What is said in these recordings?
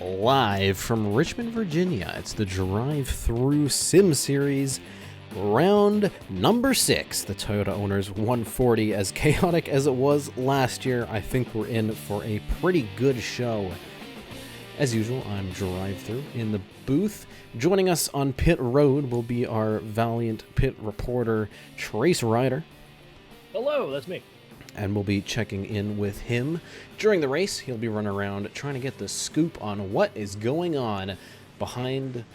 Live from Richmond, Virginia, it's the Drive-Thru Sim Series, round number 6. The Toyota Owners 140. As chaotic as it was last year, I think we're in for a pretty good show. As usual, I'm Drive-Thru in the booth. Joining us on pit road will be our valiant pit reporter, Trace Ryder. Hello, that's me. And we'll be checking in with him during the race. He'll be running around trying to get the scoop on what is going on behind,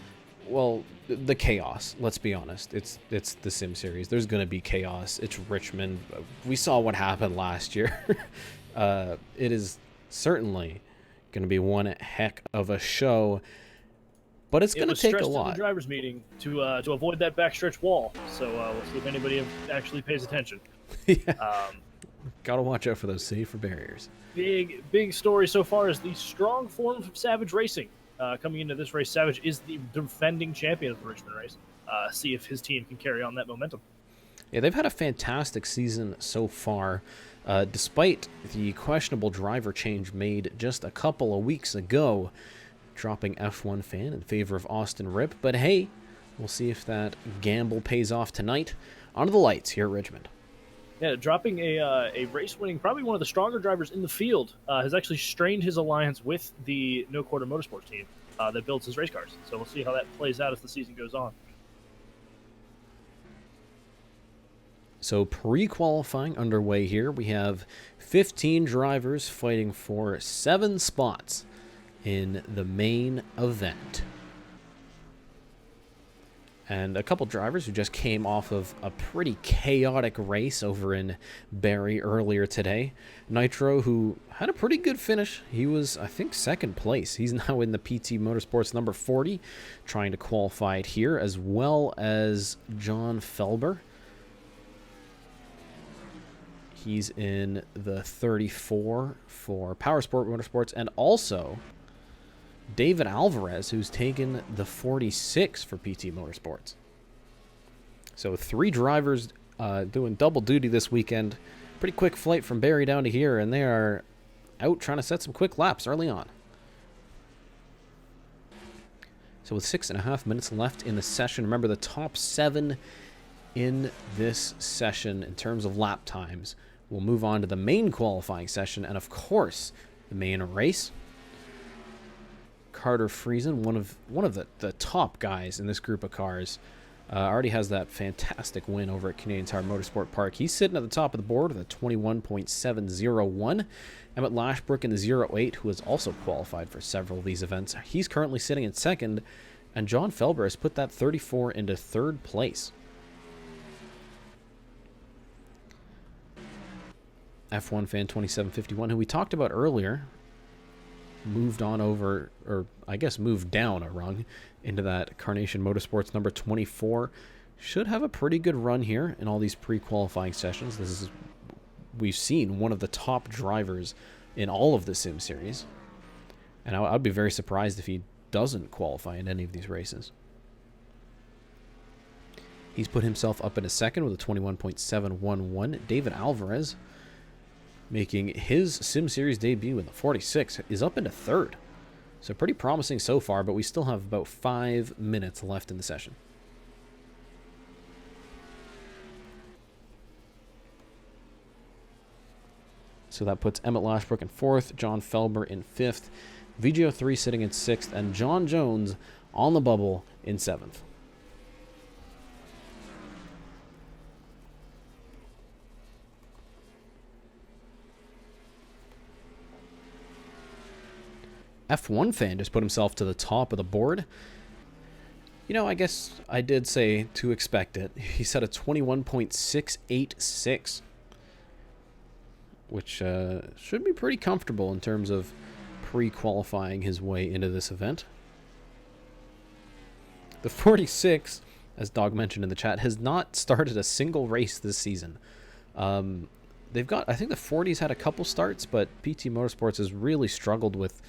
well, the chaos. Let's be honest. It's the Sim Series. There's going to be chaos. It's Richmond. We saw what happened last year. It is certainly going to be one heck of a show, but it's going to take a lot. In the drivers' meeting to avoid that backstretch wall. So we'll see if anybody actually pays attention. Yeah. Gotta watch out for those safer barriers. Big story so far is the strong form of Savage Racing. Coming into this race, Savage is the defending champion of the Richmond race. See if his team can carry on that momentum. Yeah, they've had a fantastic season so far, despite the questionable driver change made just a couple of weeks ago, dropping F1 Fan in favor of Austin Ripp. But hey, we'll see if that gamble pays off tonight. Onto the lights here at Richmond. Yeah, dropping a race-winning, probably one of the stronger drivers in the field, has actually strained his alliance with the No Quarter Motorsports team that builds his race cars. So we'll see how that plays out as the season goes on. So pre-qualifying underway here. We have 15 drivers fighting for 7 spots in the main event. And a couple drivers who just came off of a pretty chaotic race over in Barrie earlier today. Nitro, who had a pretty good finish. He was, I think, second place. He's now in the PT Motorsports number 40, trying to qualify it here, as well as John Felber. He's in the 34 for Powersport Motorsports, and also David Alvarez, who's taken the 46 for PT Motorsports. So 3 drivers doing double duty this weekend. Pretty quick flight from Barrie down to here, and they are out trying to set some quick laps early on. So with 6.5 minutes left in the session, remember the top 7 in this session in terms of lap times. We'll move on to the main qualifying session, and of course, the main race. Carter Friesen, one of the top guys in this group of cars, already has that fantastic win over at Canadian Tire Motorsport Park. He's sitting at the top of the board with a 21.701. Emmett Lashbrook in the 08, who has also qualified for several of these events. He's currently sitting in second, and John Felber has put that 34 into third place. F1 Fan 2751, who we talked about earlier, moved on over, or I guess moved down a rung into that Carnation Motorsports number 24. Should have a pretty good run here in all these pre-qualifying sessions. We've seen one of the top drivers in all of the Sim Series, and I'd be very surprised if he doesn't qualify in any of these races. He's put himself up in a second with a 21.711. David Alvarez, making his Sim Series debut in the 46, is up into third. So pretty promising so far, but we still have about 5 minutes left in the session. So that puts Emmett Lashbrook in 4th, John Felber in 5th, VGO3 sitting in 6th, and John Jones on the bubble in 7th. F1 Fan just put himself to the top of the board. You know, I guess I did say to expect it. He set a 21.686, which should be pretty comfortable in terms of pre-qualifying his way into this event. The 46, as Dog mentioned in the chat, has not started a single race this season. They've got, I think the 40's had a couple starts, but PT Motorsports has really struggled with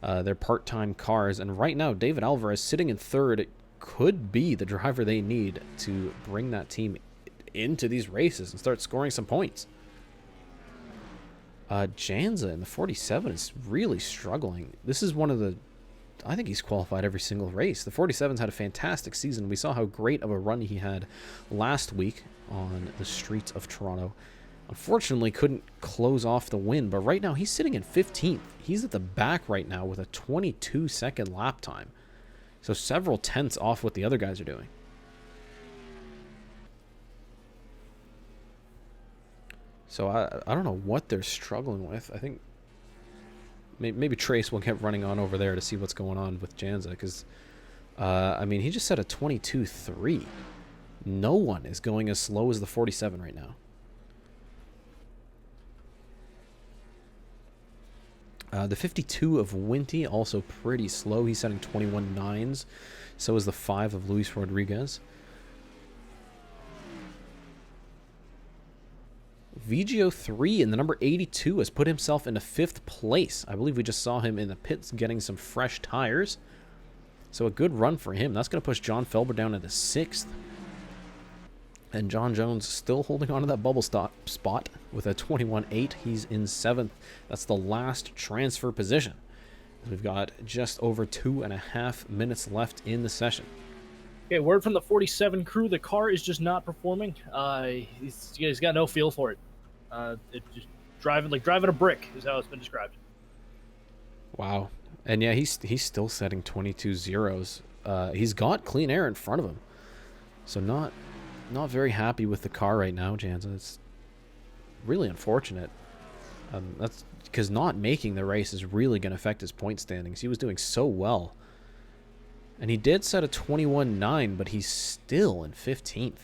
their part-time cars, and right now David Alvarez sitting in third could be the driver they need to bring that team into these races and start scoring some points. Janza in the 47 is really struggling. This is one of the I think he's qualified every single race. The 47's had a fantastic season. We saw how great of a run he had last week on the streets of Toronto. Unfortunately, couldn't close off the win, but right now he's sitting in 15th. He's at the back right now with a 22-second lap time. So several tenths off what the other guys are doing. So I don't know what they're struggling with. I think maybe Trace will get running on over there to see what's going on with Janza, because, I mean, he just set a 22.3. No one is going as slow as the 47 right now. The 52 of Winty, also pretty slow. He's setting 21.9s. So is the 5 of Luis Rodriguez. VGO3 in the number 82 has put himself into 5th place. I believe we just saw him in the pits getting some fresh tires. So a good run for him. That's going to push John Felber down into 6th. And John Jones still holding on to that bubble spot with a 21.8. He's in 7th. That's the last transfer position. We've got just over 2.5 minutes left in the session. Okay, word from the 47 crew: the car is just not performing. He's got no feel for it. It's just driving a brick is how it's been described. Wow. And yeah, he's still setting 22 zeros. He's got clean air in front of him, so not very happy with the car right now, Janza. It's really unfortunate. That's because not making the race is really going to affect his point standings. He was doing so well. And he did set a 21.9, but he's still in 15th.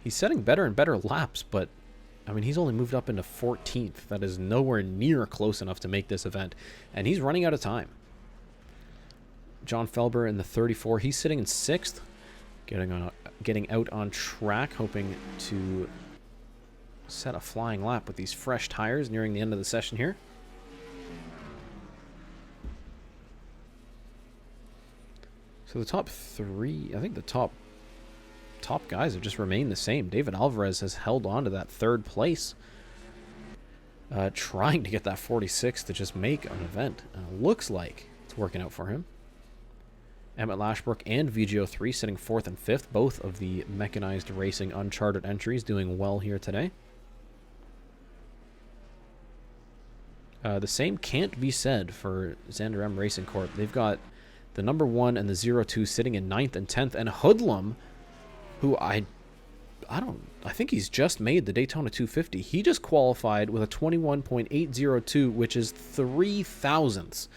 He's setting better and better laps, but I mean, he's only moved up into 14th. That is nowhere near close enough to make this event. And he's running out of time. John Felber in the 34. He's sitting in 6th. Getting out on track, hoping to set a flying lap with these fresh tires nearing the end of the session here. So the top 3, I think the top guys have just remained the same. David Alvarez has held on to that 3rd place, trying to get that 46 to just make an event. Looks like it's working out for him. Emmett Lashbrook and VGO3 sitting 4th and 5th, both of the mechanized racing uncharted entries doing well here today. The same can't be said for Xander M Racing Corp. They've got the number 1 and the 02 sitting in 9th and 10th, and Hoodlum, who I think he's just made the Daytona 250. He just qualified with a 21.802, which is 3 thousandths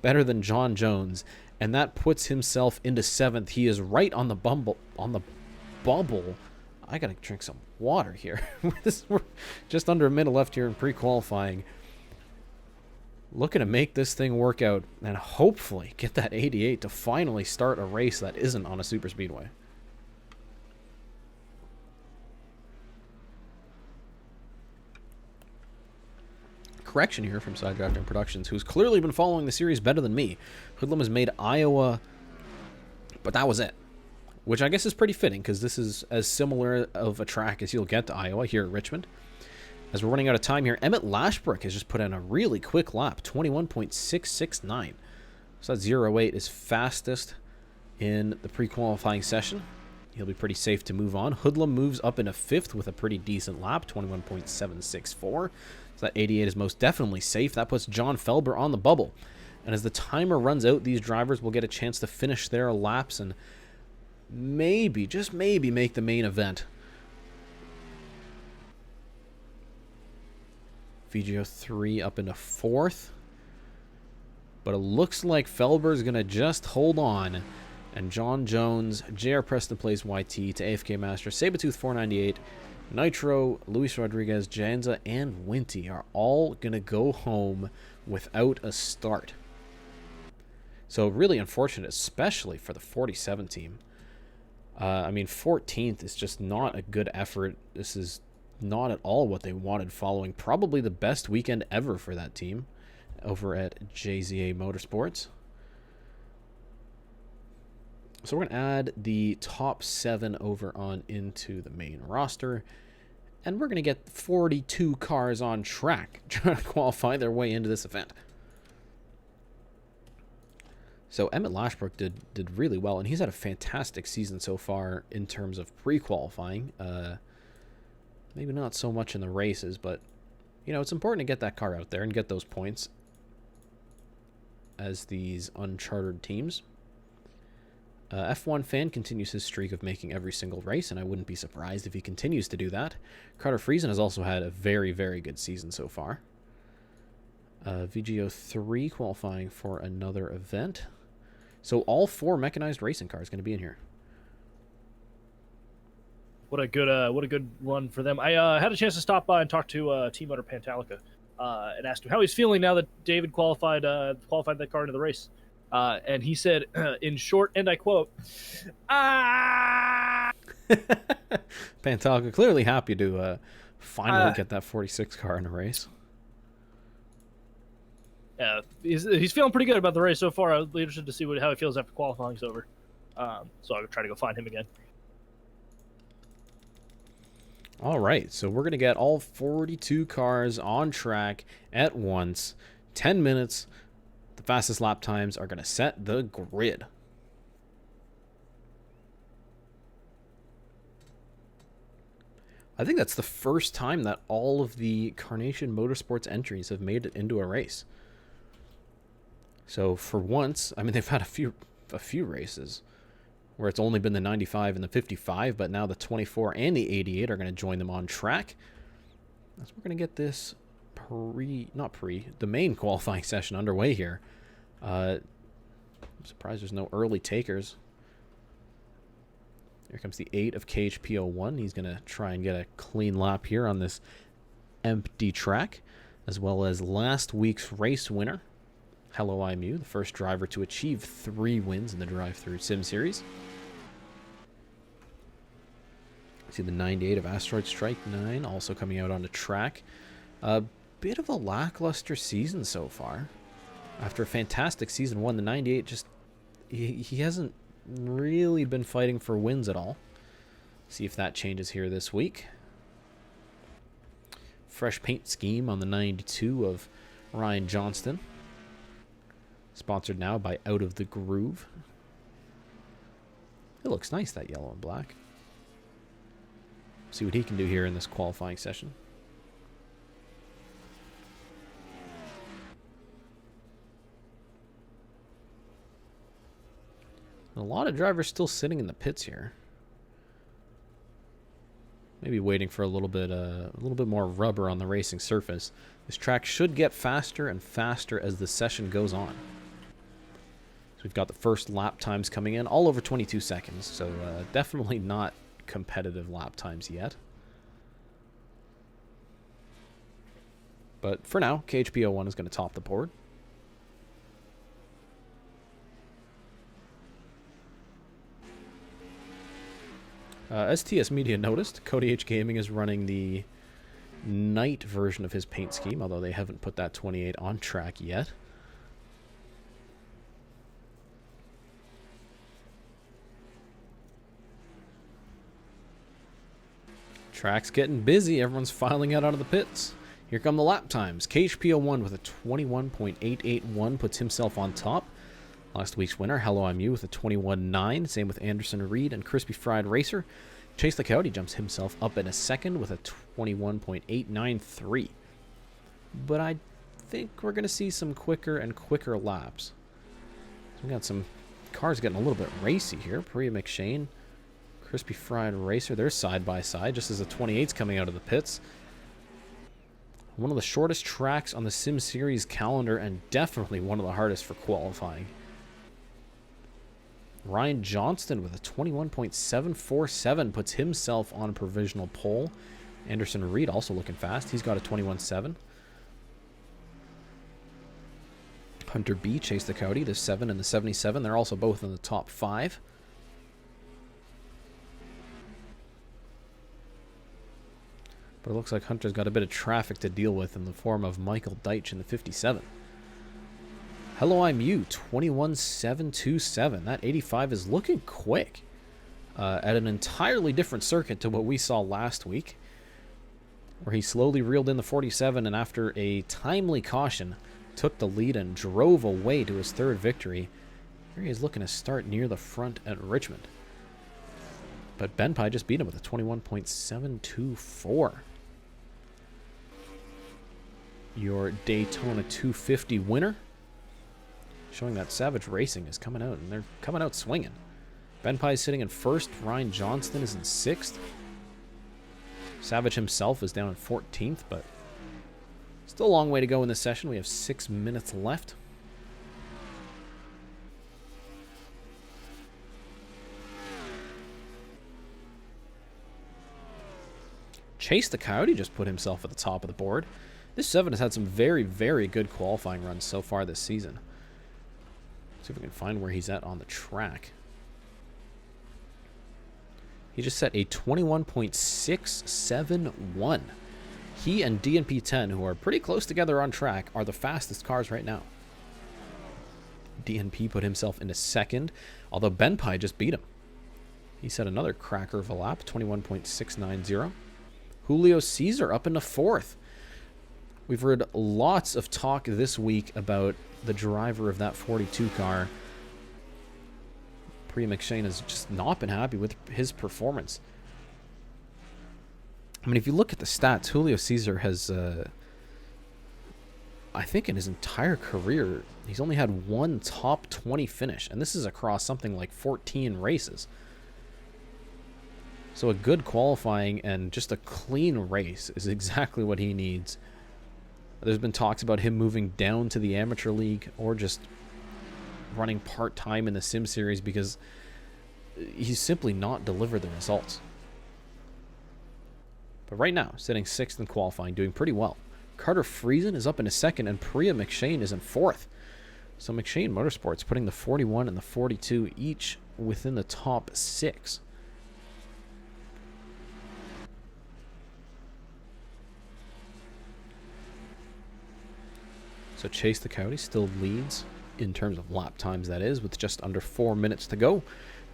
better than John Jones, and that puts himself into 7th. He is right on the bubble. I gotta drink some water here. We're just under a minute left here in pre-qualifying. Looking to make this thing work out and hopefully get that 88 to finally start a race that isn't on a super speedway. Correction here from Side Drafting Productions, who's clearly been following the series better than me. Hoodlum has made Iowa, but that was it. Which I guess is pretty fitting, because this is as similar of a track as you'll get to Iowa here at Richmond. As we're running out of time here, Emmett Lashbrook has just put in a really quick lap, 21.669. So that 08 is fastest in the pre-qualifying session. He'll be pretty safe to move on. Hoodlum moves up into 5th with a pretty decent lap, 21.764. So that 88 is most definitely safe. That puts John Felber on the bubble. And as the timer runs out, these drivers will get a chance to finish their laps and maybe, just maybe, make the main event. VGO3 up into 4th. But it looks like Felber's going to just hold on. And John Jones, JR Preston plays YT to AFK Master, Sabretooth 498, Nitro, Luis Rodriguez, Janza, and Winty are all going to go home without a start. So really unfortunate, especially for the 47 team. I mean, 14th is just not a good effort. This is not at all what they wanted following probably the best weekend ever for that team over at JZA Motorsports. So we're going to add the top 7 over on into the main roster. And we're going to get 42 cars on track trying to qualify their way into this event. So Emmett Lashbrook did really well, and he's had a fantastic season so far in terms of pre-qualifying. Maybe not so much in the races, but, you know, it's important to get that car out there and get those points as these unchartered teams. F1 Fan continues his streak of making every single race, and I wouldn't be surprised if he continues to do that. Carter Friesen has also had a very, very good season so far. VGO3 qualifying for another event. So all 4 mechanized racing cars going to be in here. What a good run for them. I had a chance to stop by and talk to team owner Pantallica and asked him how he's feeling now that David qualified that car into the race. And he said, in short, and I quote, "Ah." Pantallica clearly happy to finally get that 46 car in a race. Yeah, he's feeling pretty good about the race so far. I'm interested to see how he feels after qualifying's over. So I'll try to go find him again. All right, so we're going to get all 42 cars on track at once. 10 minutes. The fastest lap times are going to set the grid. I think that's the first time that all of the Carnation Motorsports entries have made it into a race. So for once, I mean, they've had a few races where it's only been the 95 and the 55, but now the 24 and the 88 are going to join them on track. So we're going to get this the main qualifying session underway here. I'm surprised there's no early takers. Here comes the 8 of KHP01. He's going to try and get a clean lap here on this empty track, as well as last week's race winner, Hello IMU, the first driver to achieve 3 wins in the Drive-Thru Sim Series. See the 98 of Asteroid Strike 9 also coming out on the track. A bit of a lackluster season so far. After a fantastic season 1, the 98 just... He hasn't really been fighting for wins at all. See if that changes here this week. Fresh paint scheme on the 92 of Ryan Johnston. Sponsored now by Out of the Groove. It looks nice, that yellow and black. See what he can do here in this qualifying session. A lot of drivers still sitting in the pits here. Maybe waiting for a little bit more rubber on the racing surface. This track should get faster and faster as the session goes on. So we've got the first lap times coming in, all over 22 seconds. So definitely not competitive lap times yet. But for now, KHP01 is going to top the board. STS Media noticed CodyHGaming is running the night version of his paint scheme, although they haven't put that 28 on track yet. Track's getting busy. Everyone's filing out of the pits. Here come the lap times. KHP01 with a 21.881 puts himself on top. Last week's winner, Hello IMU, with a 21.9. Same with Anderson Reed and Crispy Fried Racer. Chase the Coyote jumps himself up in a second with a 21.893. But I think we're going to see some quicker and quicker laps. So we got some cars getting a little bit racy here. Priya McShane, Crispy Fried Racer, they're side by side, just as the 28's coming out of the pits. One of the shortest tracks on the Sim Series calendar, and definitely one of the hardest for qualifying. Ryan Johnston with a 21.747 puts himself on a provisional pole. Anderson Reed also looking fast. He's got a 21.7. Hunter B, Chase the Coyote, the 7 and the 77. They're also both in the top 5. But it looks like Hunter's got a bit of traffic to deal with in the form of Michael Deitch in the 57. Hello IMU, 21.727. That 85 is looking quick. At an entirely different circuit to what we saw last week. where he slowly reeled in the 47 and after a timely caution took the lead and drove away to his third victory. Here he is looking to start near the front at Richmond. But Benpai just beat him with a 21.724. Your Daytona 250 winner. Showing that Savage Racing is coming out, and they're coming out swinging. Benpai is sitting in first. Ryan Johnston is in sixth. Savage himself is down in 14th, but still a long way to go in this session. We have 6 minutes left. Chase the Coyote just put himself at the top of the board. This 7 has had some very, very good qualifying runs so far this season. See if we can find where he's at on the track. He just set a 21.671. He and DNP10, who are pretty close together on track, are the fastest cars right now. DNP put himself into second, although Benpai just beat him. He set another cracker of a lap, 21.690. Julio Cesar up into fourth. We've heard lots of talk this week about the driver of that 42 car. Priya McShane has just not been happy with his performance. I mean, if you look at the stats, Julio Cesar has, I think in his entire career, he's only had one top 20 finish, and this is across something like 14 races. So a good qualifying and just a clean race is exactly what he needs. There's been talks about him moving down to the amateur league or just running part-time in the Sim Series because he's simply not delivered the results. But right now, sitting 6th in qualifying, doing pretty well. Carter Friesen is up in a second, and Priya McShane is in 4th. So McShane Motorsports putting the 41 and the 42 each within the top 6. So Chase the Coyote still leads in terms of lap times, that is, with just under 4 minutes to go.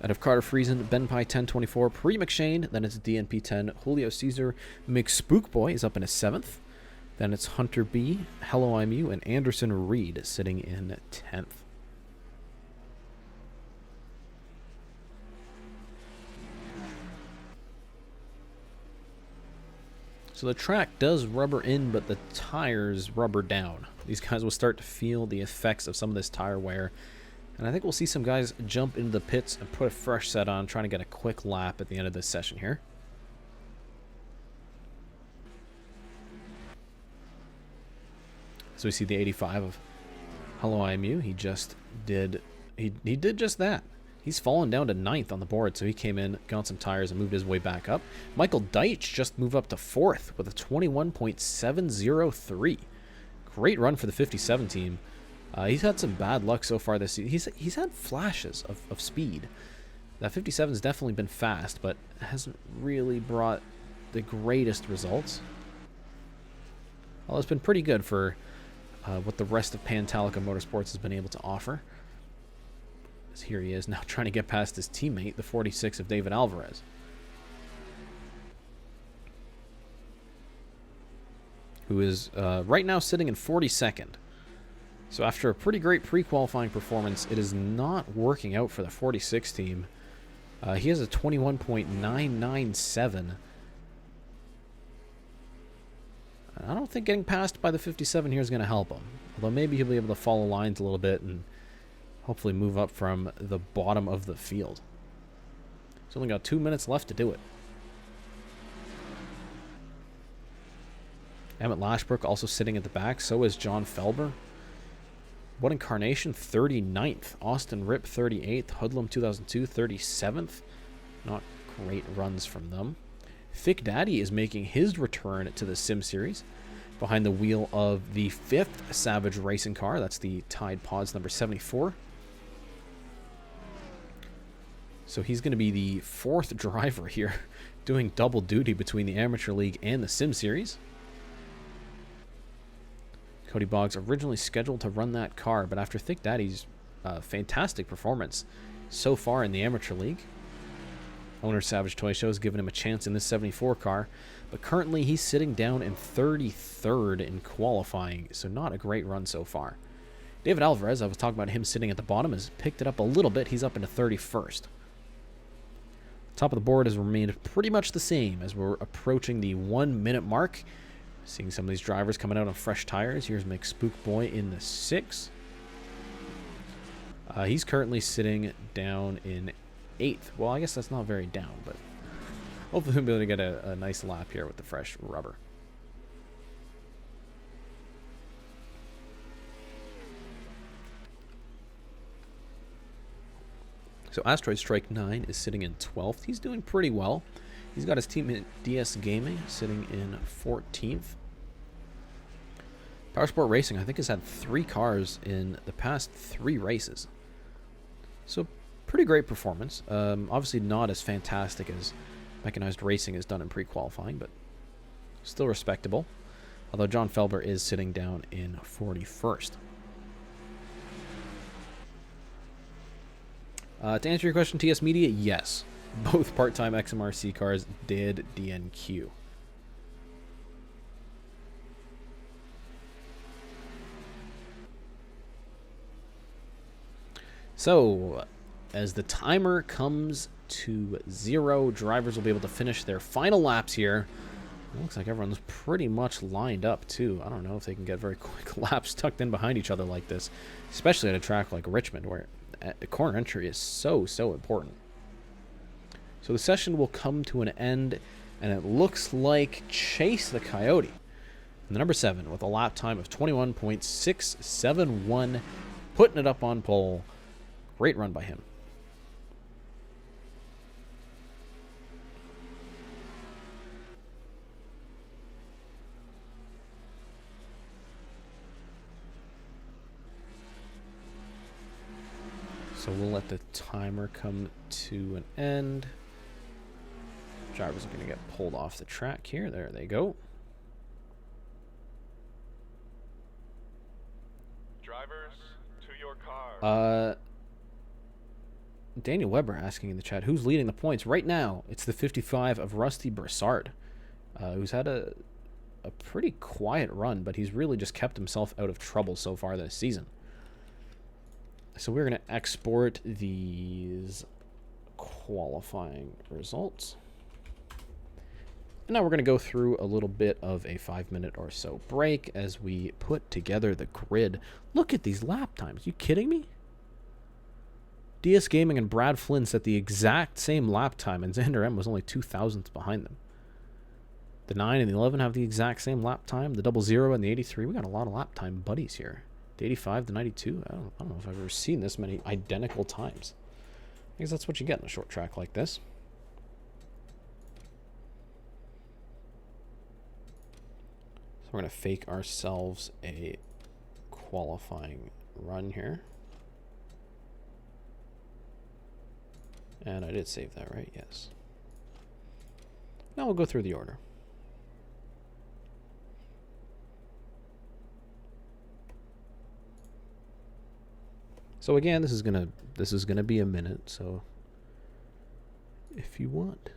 Out of Carter Friesen, Benpai 1024, Priya McShane, then it's DNP 10, Julio Cesar, McSpookboy is up in a 7th. Then it's Hunter B, Hello IMU, and Anderson Reed sitting in 10th. So the track does rubber in, but the tires rubber down. These guys will start to feel the effects of some of this tire wear. And I think we'll see some guys jump into the pits and put a fresh set on, trying to get a quick lap at the end of this session here. So we see the 85 of Hello IMU. He just did, he did just that. He's fallen down to 9th on the board, so he came in, got some tires, and moved his way back up. Michael Deitch just moved up to 4th with a 21.703. Great run for the 57 team. He's had some bad luck so far this season. He's had flashes of speed. That 57's definitely been fast, but hasn't really brought the greatest results. Well, it's been pretty good for what the rest of Pantallica Motorsports has been able to offer. Here he is now trying to get past his teammate, the 46 of David Alvarez. Who is right now sitting in 42nd. So after a pretty great pre-qualifying performance, it is not working out for the 46 team. He has a 21.997. I don't think getting passed by the 57 here is going to help him. Although maybe he'll be able to follow lines a little bit and hopefully move up from the bottom of the field. He's only got 2 minutes left to do it. Emmett Lashbrook also sitting at the back. So is John Felber. What Incarnation, 39th. Austin Ripp, 38th. Hoodlum, 2002, 37th. Not great runs from them. Thick Daddy is making his return to the Sim Series behind the wheel of the 5th Savage Racing car. That's the Tide Pods number 74. So he's going to be the 4th driver here, doing double duty between the Amateur League and the Sim Series. Cody Boggs originally scheduled to run that car, but after Thick Daddy's fantastic performance so far in the Amateur League, Owner Savage Toy Show has given him a chance in this 74 car, but currently he's sitting down in 33rd in qualifying, so not a great run so far. David Alvarez, I was talking about him sitting at the bottom, has picked it up a little bit. He's up into 31st. Top of the board has remained pretty much the same as we're approaching the 1 minute mark. Seeing some of these drivers coming out on fresh tires. Here's McSpookBoy in the 6. He's currently sitting down in 8th. Well, I guess that's not very down, but hopefully we'll be able to get a nice lap here with the fresh rubber. So Asteroid Strike 9 is sitting in 12th. He's doing pretty well. He's got his teammate DS Gaming sitting in 14th. Powersport Racing, I think, has had 3 cars in the past 3 races. So pretty great performance. Obviously not as fantastic as Mechanized Racing has done in pre-qualifying, but still respectable. Although John Felber is sitting down in 41st. To answer your question, TS Media, yes. Both part-time XMRC cars did DNQ. So, as the timer comes to 0, drivers will be able to finish their final laps here. It looks like everyone's pretty much lined up, too. I don't know if they can get very quick laps tucked in behind each other like this, especially at a track like Richmond, where the corner entry is so important. So the session will come to an end, and it looks like Chase the Coyote, the number 7, with a lap time of 21.671, putting it up on pole. Great run by him. So we'll let the timer come to an end. Drivers are going to get pulled off the track here. There they go. Drivers, to your car. Daniel Weber asking in the chat, who's leading the points? Right now, it's the 55 of Rusty Broussard, who's had a pretty quiet run, but he's really just kept himself out of trouble so far this season. So we're going to export these qualifying results. And now we're going to go through a little bit of a 5-minute or so break as we put together the grid. Look at these lap times. You kidding me? DS Gaming and Brad Flynn set the exact same lap time, and Xander M was only 2 thousandths behind them. The 9 and the 11 have the exact same lap time. The 00 and the 83, we got a lot of lap time buddies here. The 85, the 92, I don't know if I've ever seen this many identical times. I guess that's what you get in a short track like this. So we're going to fake ourselves a qualifying run here. And I did save that, right? Yes. Now we'll go through the order. So again, this is gonna be a minute. So if you want,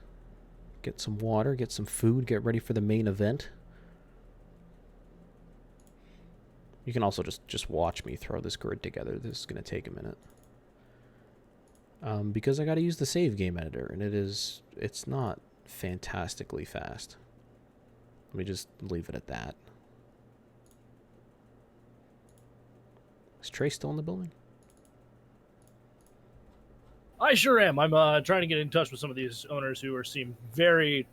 get some water, get some food, get ready for the main event. You can also just watch me throw this grid together. This is gonna take a minute. Because I got to use the save game editor, and it's not fantastically fast. Let me just leave it at that. Is Trey still in the building? I sure am. I'm trying to get in touch with some of these owners who seem very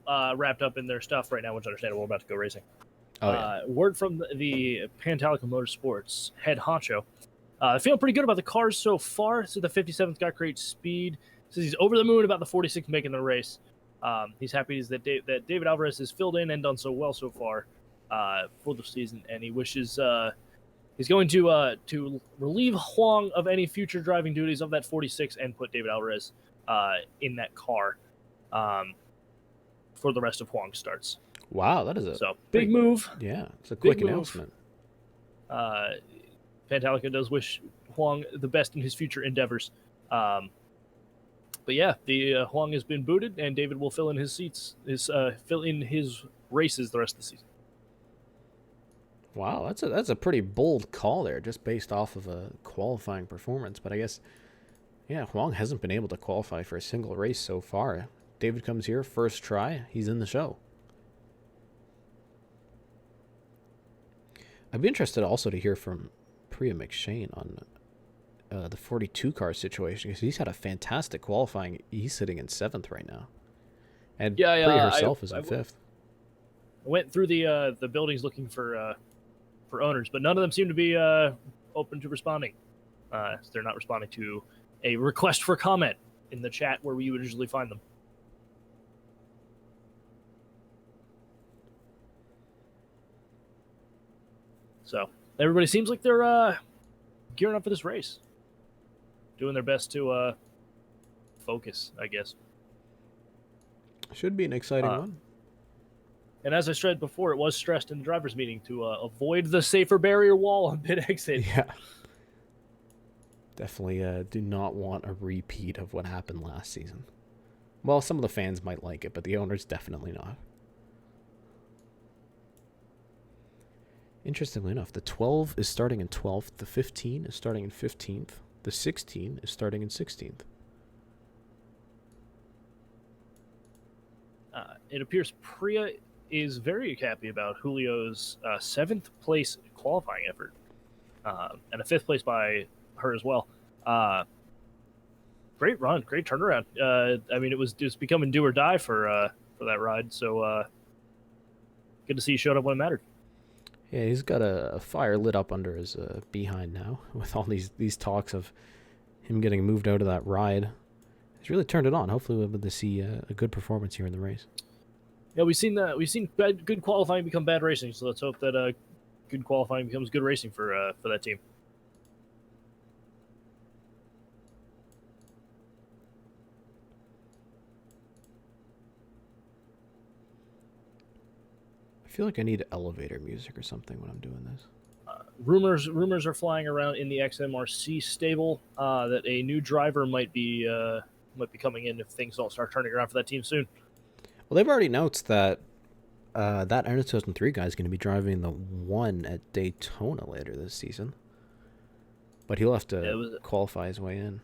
wrapped up in their stuff right now, which is understandable. We're about to go racing. Oh, yeah. Word from the Pantallica Motorsports head honcho. Feeling pretty good about the cars so far. So the 57th got great speed. Says he's over the moon about the 46th making the race. He's happy that David Alvarez has filled in and done so well so far for the season, and he wishes he's going to relieve Huang of any future driving duties of that 46 and put David Alvarez in that car for the rest of Huang's starts. Wow, that is a big move. Yeah, it's a quick announcement. Pantallica does wish Huang the best in his future endeavors. But yeah, the Huang has been booted, and David will fill in his races the rest of the season. Wow, that's a pretty bold call there, just based off of a qualifying performance. But I guess, yeah, Huang hasn't been able to qualify for a single race so far. David comes here, first try, he's in the show. I'd be interested also to hear from Priya McShane on the 42 car situation, because he's had a fantastic qualifying. He's sitting in 7th right now, and Priya herself is in 5th. I went through the buildings looking for owners, but none of them seem to be open to responding. They're not responding to a request for comment in the chat where we would usually find them. So everybody seems like they're gearing up for this race, doing their best to focus, I guess. Should be an exciting one. And as I said before, it was stressed in the driver's meeting to avoid the safer barrier wall on pit exit. Yeah. Definitely do not want a repeat of what happened last season. Well, some of the fans might like it, but the owners definitely not. Interestingly enough, the 12 is starting in 12th, the 15 is starting in 15th, the 16 is starting in 16th. It appears Priya is very happy about Julio's 7th place qualifying effort, and a 5th place by her as well. Great run, great turnaround. I mean, it was just becoming do or die for that ride. So good to see he showed up when it mattered. Yeah, he's got a fire lit up under his behind now with all these talks of him getting moved out of that ride. He's really turned it on. Hopefully, we'll be able to see a good performance here in the race. Yeah, we've seen good qualifying become bad racing. So let's hope that good qualifying becomes good racing for that team. I feel like I need elevator music or something when I'm doing this. Rumors are flying around in the XMRC stable that a new driver might be coming in if things don't start turning around for that team soon. Well, they've already announced that that Ernest 2003 guy is going to be driving the 1 at Daytona later this season. But he'll have to qualify his way in.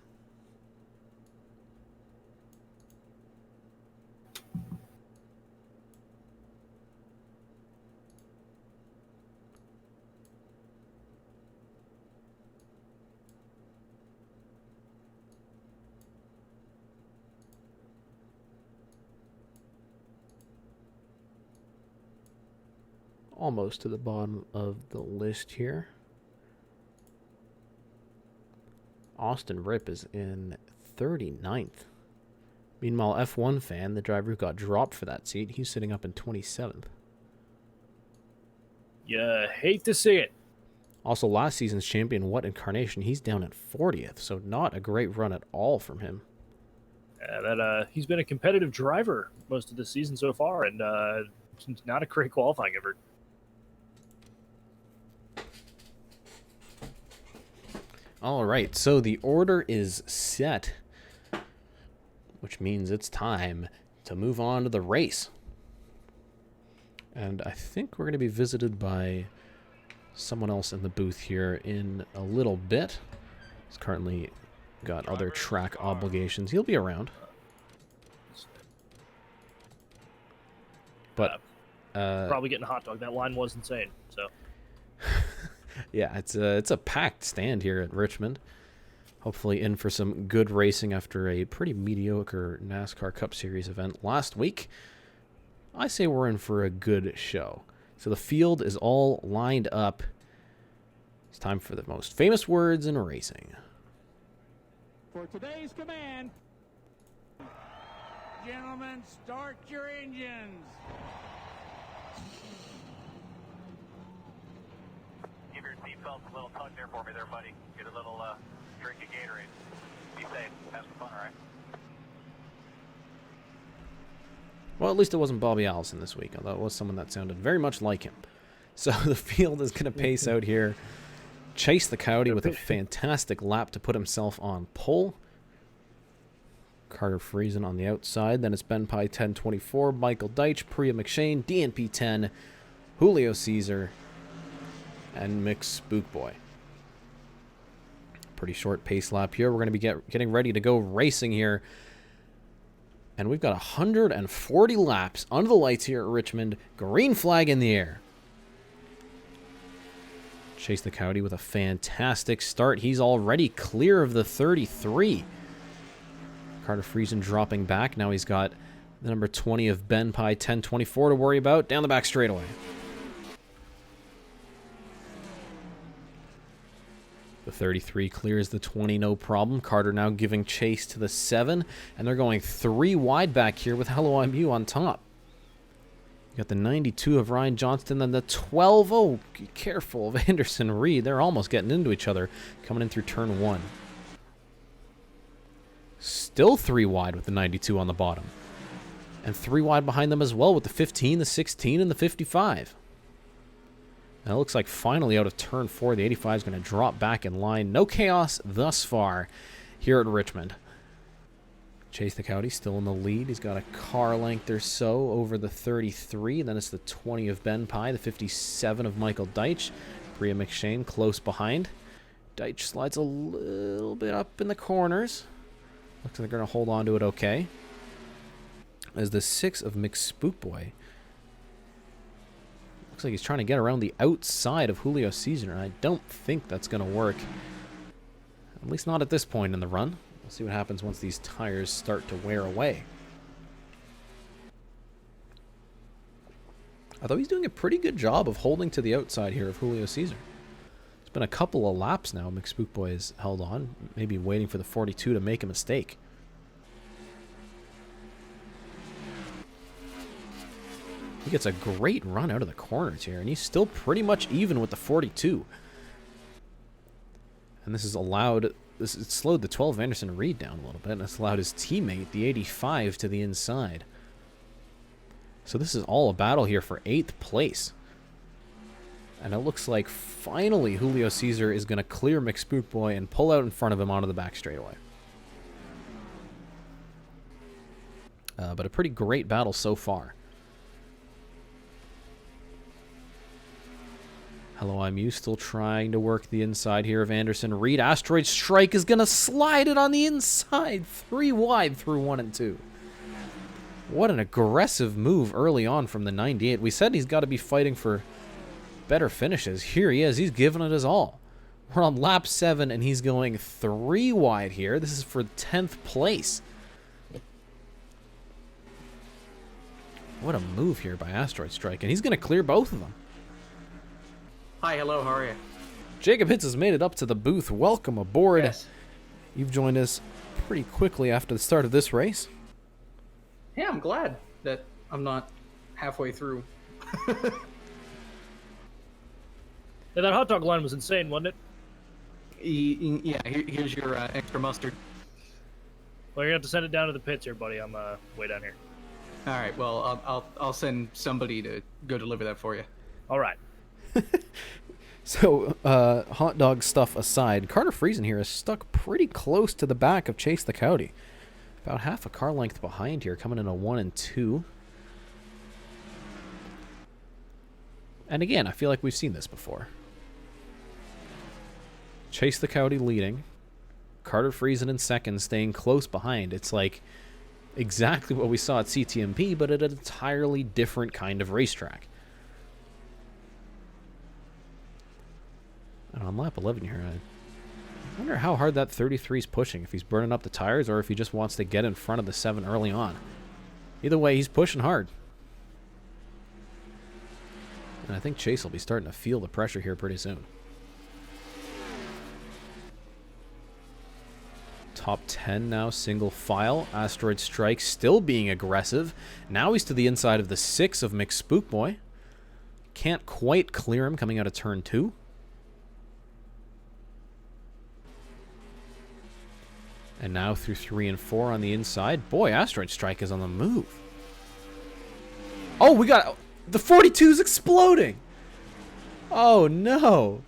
Almost to the bottom of the list here. Austin Ripp is in 39th. Meanwhile, F1 fan, the driver who got dropped for that seat, he's sitting up in 27th. Yeah, hate to see it. Also, last season's champion, What Incarnation, he's down at 40th, so not a great run at all from him. He's been a competitive driver most of the season so far, and not a great qualifying effort. All right, so the order is set, which means it's time to move on to the race. And I think we're going to be visited by someone else in the booth here in a little bit. He's currently got other track obligations. He'll be around. But probably getting a hot dog. That line was insane. So. Yeah, it's a packed stand here at Richmond. Hopefully in for some good racing after a pretty mediocre NASCAR Cup Series event last week. I say we're in for a good show. So the field is all lined up. It's time for the most famous words in racing. For today's command, gentlemen, start your engines. Give your seatbelts a little tug there for me there, buddy. Get a little drink of Gatorade. Be safe. Have some fun, all right? Well, at least it wasn't Bobby Allison this week, although it was someone that sounded very much like him. So the field is going to pace out here. Chase the Cody with a fantastic lap to put himself on pole. Carter Friesen on the outside. Then it's Ben Pye 1024, Michael Deitch, Priya McShane, DNP 10, Julio Caesar, and Mick Spookboy. Pretty short pace lap here. We're going to be getting ready to go racing here. And we've got 140 laps under the lights here at Richmond. Green flag in the air. Chase the Cody with a fantastic start. He's already clear of the 33. Carter Friesen dropping back. Now he's got the number 20 of Ben Pye 1024 to worry about. Down the back straightaway. The 33 clears the 20, no problem. Carter now giving chase to the 7, and they're going 3 wide back here with Hello I'm You on top. You got the 92 of Ryan Johnston, then the 12. Oh, careful of Anderson Reed. They're almost getting into each other coming in through turn 1. Still 3 wide with the 92 on the bottom. And 3 wide behind them as well with the 15, the 16, and the 55. Now it looks like finally out of turn 4, the 85 is going to drop back in line. No chaos thus far here at Richmond. Chase the Cody still in the lead. He's got a car length or so over the 33. Then it's the 20 of Ben Pye, the 57 of Michael Deitch. Priya McShane close behind. Deitch slides a little bit up in the corners. Looks like they're going to hold on to it okay. As the 6 of Mick Spookboy. Looks like he's trying to get around the outside of Julio Caesar, and I don't think that's going to work. At least not at this point in the run. We'll see what happens once these tires start to wear away. Although he's doing a pretty good job of holding to the outside here of Julio Caesar. It's been a couple of laps now Mick Spookboy has held on, maybe waiting for the 42 to make a mistake. He gets a great run out of the corners here, and he's still pretty much even with the 42. And this has allowed, it slowed the 12 Anderson Reed down a little bit, and it's allowed his teammate, the 85, to the inside. So this is all a battle here for 8th place. And it looks like finally Julio Caesar is going to clear Mick Spookboy and pull out in front of him onto the back straightaway. But a pretty great battle so far. Hello, I'm You still trying to work the inside here of Anderson Reed. Asteroid Strike is going to slide it on the inside. 3 wide through 1 and 2. What an aggressive move early on from the 98. We said he's got to be fighting for better finishes. Here he is. He's giving it his all. We're on lap 7, and he's going 3 wide here. This is for 10th place. What a move here by Asteroid Strike. And he's going to clear both of them. Hi, hello, how are you? Jacob Hitz has made it up to the booth. Welcome aboard. Yes. You've joined us pretty quickly after the start of this race. Yeah, I'm glad that I'm not halfway through. Yeah, that hot dog line was insane, wasn't it? Yeah, here's your extra mustard. Well, you're going to have to send it down to the pits here, buddy. I'm way down here. All right, well, I'll send somebody to go deliver that for you. All right. So, hot dog stuff aside, Carter Friesen here is stuck pretty close to the back of Chase the Cody. About half a car length behind here, coming in a 1 and 2. And again, I feel like we've seen this before. Chase the Cody leading. Carter Friesen in second, staying close behind. It's like exactly what we saw at CTMP, but at an entirely different kind of racetrack. And on lap 11 here, I wonder how hard that 33 is pushing. If he's burning up the tires or if he just wants to get in front of the 7 early on. Either way, he's pushing hard. And I think Chase will be starting to feel the pressure here pretty soon. Top 10 now, single file. Asteroid Strike still being aggressive. Now he's to the inside of the 6 of Mick Spookboy. Can't quite clear him coming out of turn 2. And now through 3 and 4 on the inside. Boy, Asteroid Strike is on the move. Oh, we got... The 42's exploding! Oh, no.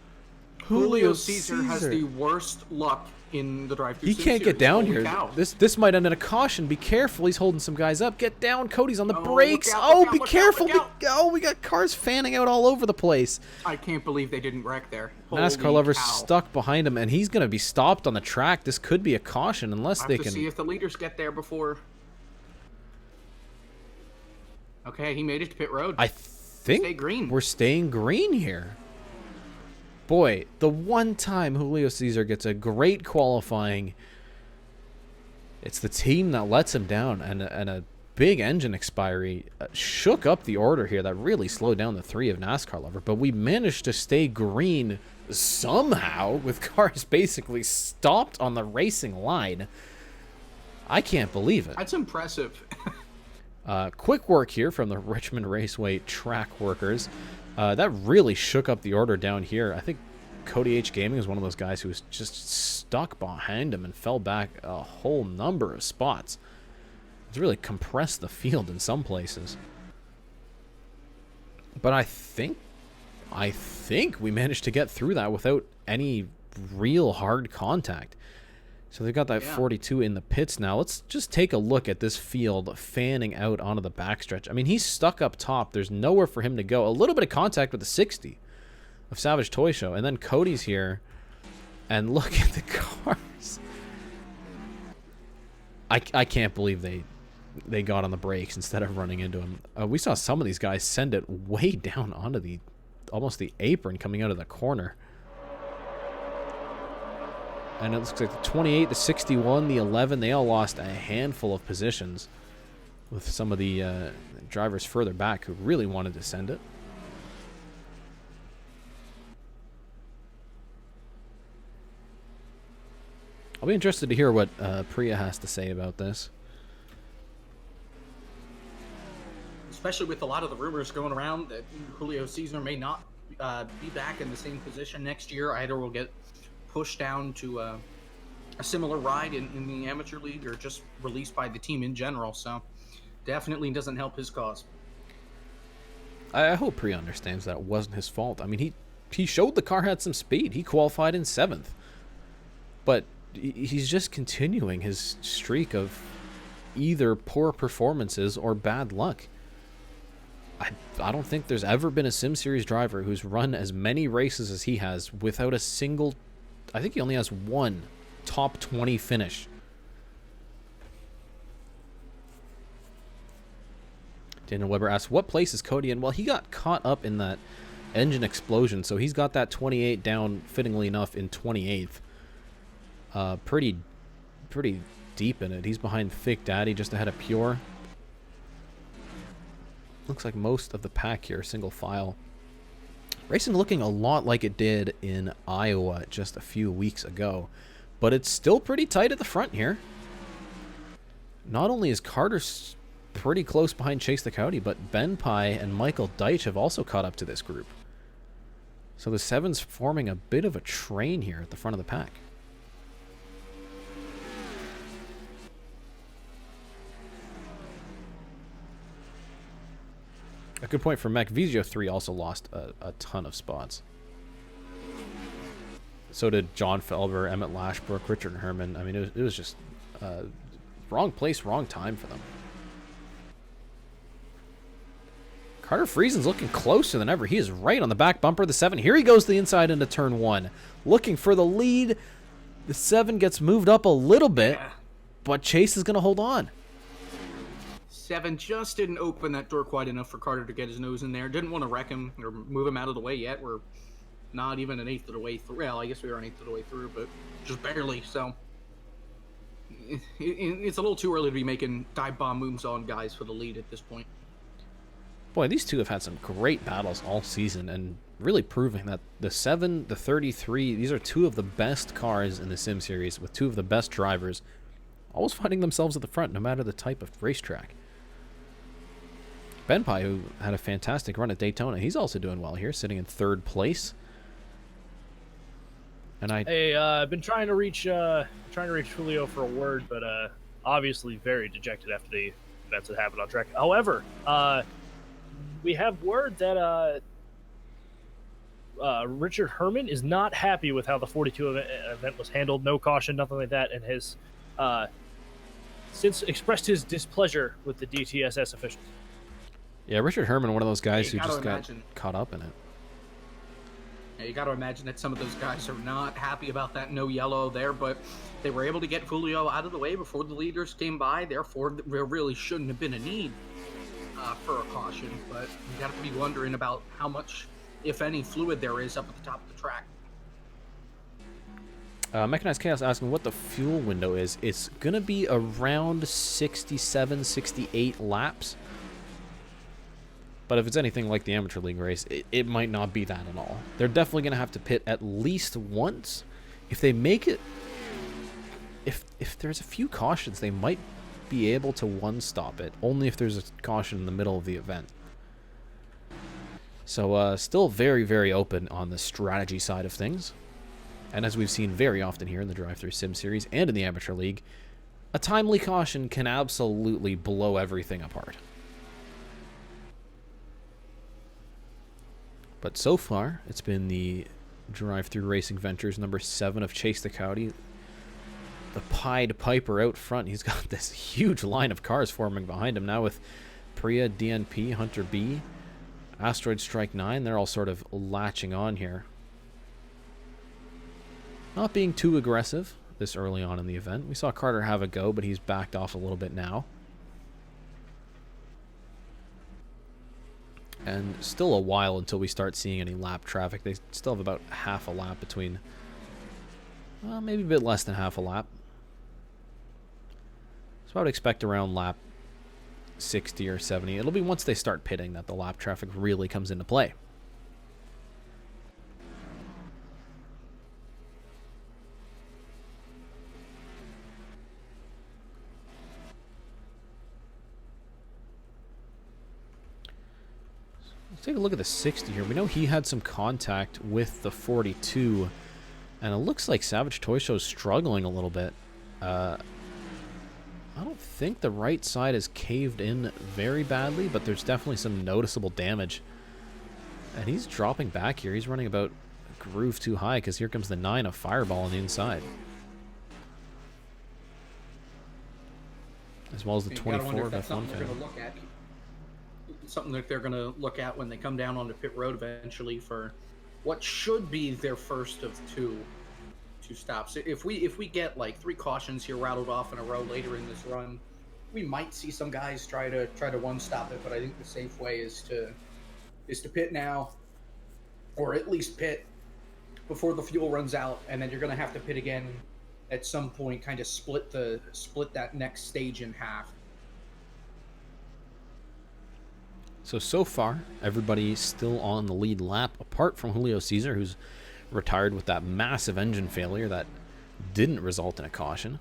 Julio Caesar has the worst luck in the drive-through. He can't get down here. Cow. This might end in a caution. Be careful. He's holding some guys up. Get down. Cody's on the Oh, brakes. look out, Be look careful. out, look out. Oh, we got cars fanning out all over the place. I can't believe they didn't wreck there. NASCAR Holy lover's cow. stuck behind him, and he's going to be stopped on the track. This could be a caution unless I they have to can... see if the leaders get there before. Okay, he made it to pit road. I think Stay green. we're staying green here. Boy, the one time Julio Cesar gets a great qualifying, it's the team that lets him down, and a big engine expiry shook up the order here that really slowed down the three of NASCAR lover, but we managed to stay green somehow with cars basically stopped on the racing line. I can't believe it. That's impressive. Quick work here from the Richmond Raceway track workers. That really shook up the order down here. I think CodyHGaming is one of those guys who was just stuck behind him and fell back a whole number of spots. It's really compressed the field in some places. But I think we managed to get through that without any real hard contact. So they've got that 42 in the pits now. Let's just take a look at this field fanning out onto the backstretch. I mean, he's stuck up top. There's nowhere for him to go. A little bit of contact with the 60 of Savage Toy Show. And then Cody's here. And look at the cars. I can't believe they got on the brakes instead of running into him. We saw some of these guys send it way down onto almost the apron coming out of the corner. And it looks like the 28, the 61, the 11, they all lost a handful of positions with some of the drivers further back who really wanted to send it. I'll be interested to hear what Priya has to say about this. Especially with a lot of the rumors going around that Julio Cesar may not be back in the same position next year. Either will get pushed down to a similar ride in the amateur league or just released by the team in general. So definitely doesn't help his cause. I hope Priya understands that it wasn't his fault. I mean, he showed the car had some speed. He qualified in 7th. But he's just continuing his streak of either poor performances or bad luck. I don't think there's ever been a Sim Series driver who's run as many races as he has without a single... I think he only has one top 20 finish. Daniel Weber asks, what place is Cody in? Well, he got caught up in that engine explosion, so he's got that 28 down, fittingly enough, in 28th. Pretty deep in it. He's behind Thick Daddy, just ahead of Pure. Looks like most of the pack here, single file. Racing looking a lot like it did in Iowa just a few weeks ago, but it's still pretty tight at the front here. Not only is Carter pretty close behind Chase the Coyote, but Ben Pye and Michael Deitch have also caught up to this group. So the 7's forming a bit of a train here at the front of the pack. A good point for Mech. Vizio 3 also lost a ton of spots. So did John Felber, Emmett Lashbrook, Richard Herman. I mean, it was just wrong place, wrong time for them. Carter Friesen's looking closer than ever. He is right on the back bumper of the 7. Here he goes to the inside into turn 1. Looking for the lead. The 7 gets moved up a little bit, but Chase is going to hold on. 7 just didn't open that door quite enough for Carter to get his nose in there. Didn't want to wreck him or move him out of the way yet. We're not even an eighth of the way through. Well, I guess we are an eighth of the way through, but just barely. So it's a little too early to be making dive bomb moves on guys for the lead at this point. Boy, these two have had some great battles all season and really proving that the 7, the 33, these are two of the best cars in the Sim Series with two of the best drivers, always finding themselves at the front no matter the type of racetrack. Ben Pye, who had a fantastic run at Daytona, he's also doing well here, sitting in 3rd place. And I've been trying to reach Julio for a word, but obviously very dejected after the events that happened on track. However, we have word that Richard Herman is not happy with how the 42 event was handled. No caution, nothing like that, and has since expressed his displeasure with the DTSS officials. Yeah, Richard Herman, one of those guys You who just gotta got imagine. caught up in it. Yeah, you got to imagine that some of those guys are not happy about that no yellow there, but they were able to get Julio out of the way before the leaders came by. Therefore, there really shouldn't have been a need for a caution. But you got to be wondering about how much, if any, fluid there is up at the top of the track. Mechanized Chaos asking what the fuel window is. It's going to be around 67, 68 laps. But if it's anything like the Amateur League race, it might not be that at all. They're definitely going to have to pit at least once. If they make it... If there's a few cautions, they might be able to one-stop it. Only if there's a caution in the middle of the event. So, still very, very open on the strategy side of things. And as we've seen very often here in the Drive-Thru Sim Series and in the Amateur League, a timely caution can absolutely blow everything apart. But so far, it's been the Drive-Thru Racing Ventures number 7 of Chase the Cowdy. The Pied Piper out front. He's got this huge line of cars forming behind him now with Priya, DNP, Hunter B, Asteroid Strike 9. They're all sort of latching on here. Not being too aggressive this early on in the event. We saw Carter have a go, but he's backed off a little bit now. And still a while until we start seeing any lap traffic. They still have about half a lap between, maybe a bit less than half a lap. So I would expect around lap 60 or 70. It'll be once they start pitting that the lap traffic really comes into play. Let's take a look at the 60 here. We know he had some contact with the 42, and it looks like Savage Toy Show is struggling a little bit. I don't think the right side is caved in very badly, but there's definitely some noticeable damage. And he's dropping back here. He's running about a groove too high because here comes the 9 of Fireball on the inside. As well as the 24 of F1 fan. Something that they're going to look at when they come down onto pit road eventually for what should be their first of two stops. If we get like 3 cautions here rattled off in a row later in this run, we might see some guys try to one stop it, but I think the safe way is to pit now, or at least pit before the fuel runs out, and then you're going to have to pit again at some point, kind of split that next stage in half. So far, everybody still on the lead lap, apart from Julio Cesar, who's retired with that massive engine failure that didn't result in a caution.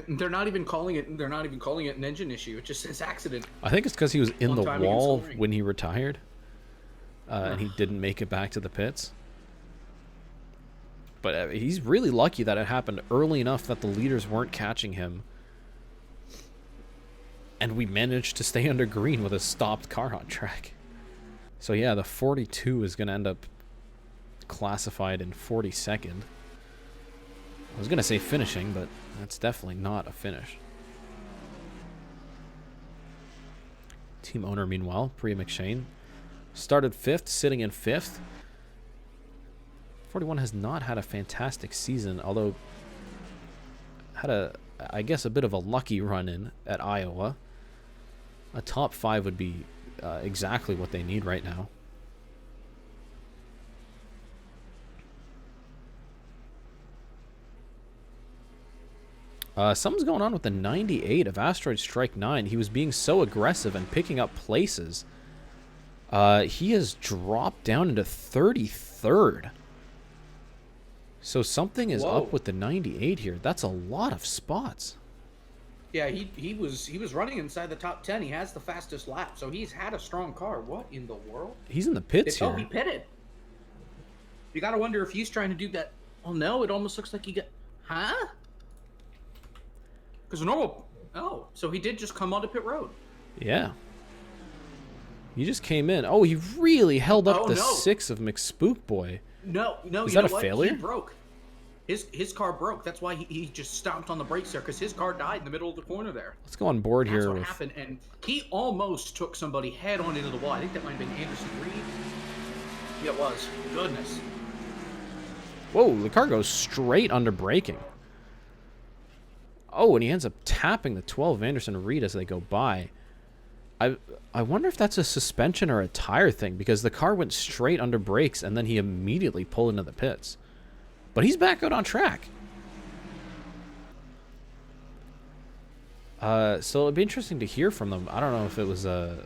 They're not even calling it. They're not even calling it an engine issue. It just says accident. I think it's because he was in the wall when he retired, and he didn't make it back to the pits. But he's really lucky that it happened early enough that the leaders weren't catching him. And we managed to stay under green with a stopped car on track. So yeah, the 42 is going to end up classified in 42nd. I was going to say finishing, but that's definitely not a finish. Team owner, meanwhile, Priya McShane, started 5th, sitting in 5th. 41 has not had a fantastic season, although had I guess a bit of a lucky run in at Iowa. A top 5 would be exactly what they need right now. Something's going on with the 98 of Asteroid Strike 9. He was being so aggressive and picking up places. He has dropped down into 33rd. So something is up with the 98 here. That's a lot of spots. Yeah, he was running inside the top 10. He has the fastest lap, so he's had a strong car. What in the world? He's in the pits here. Oh, he pitted. You got to wonder if he's trying to do that. Oh no, it almost looks like he got... Huh? Because normal... Oh, so he did just come onto pit road. Yeah. He just came in. Oh, he really held up Oh, the no. 6 of McSpookboy. No, Is you that know a what? failure? He broke. His car broke. That's why he just stomped on the brakes there, because his car died in the middle of the corner there. Let's go on board That's here what with... happened, and he almost took somebody head on into the wall. I think that might have been Anderson Reed. Yeah, it was. Goodness. Whoa, the car goes straight under braking. Oh, and he ends up tapping the 12 of Anderson Reed as they go by. I wonder if that's a suspension or a tire thing, because the car went straight under brakes and then he immediately pulled into the pits. But he's back out on track. So it'd be interesting to hear from them. I don't know if it was a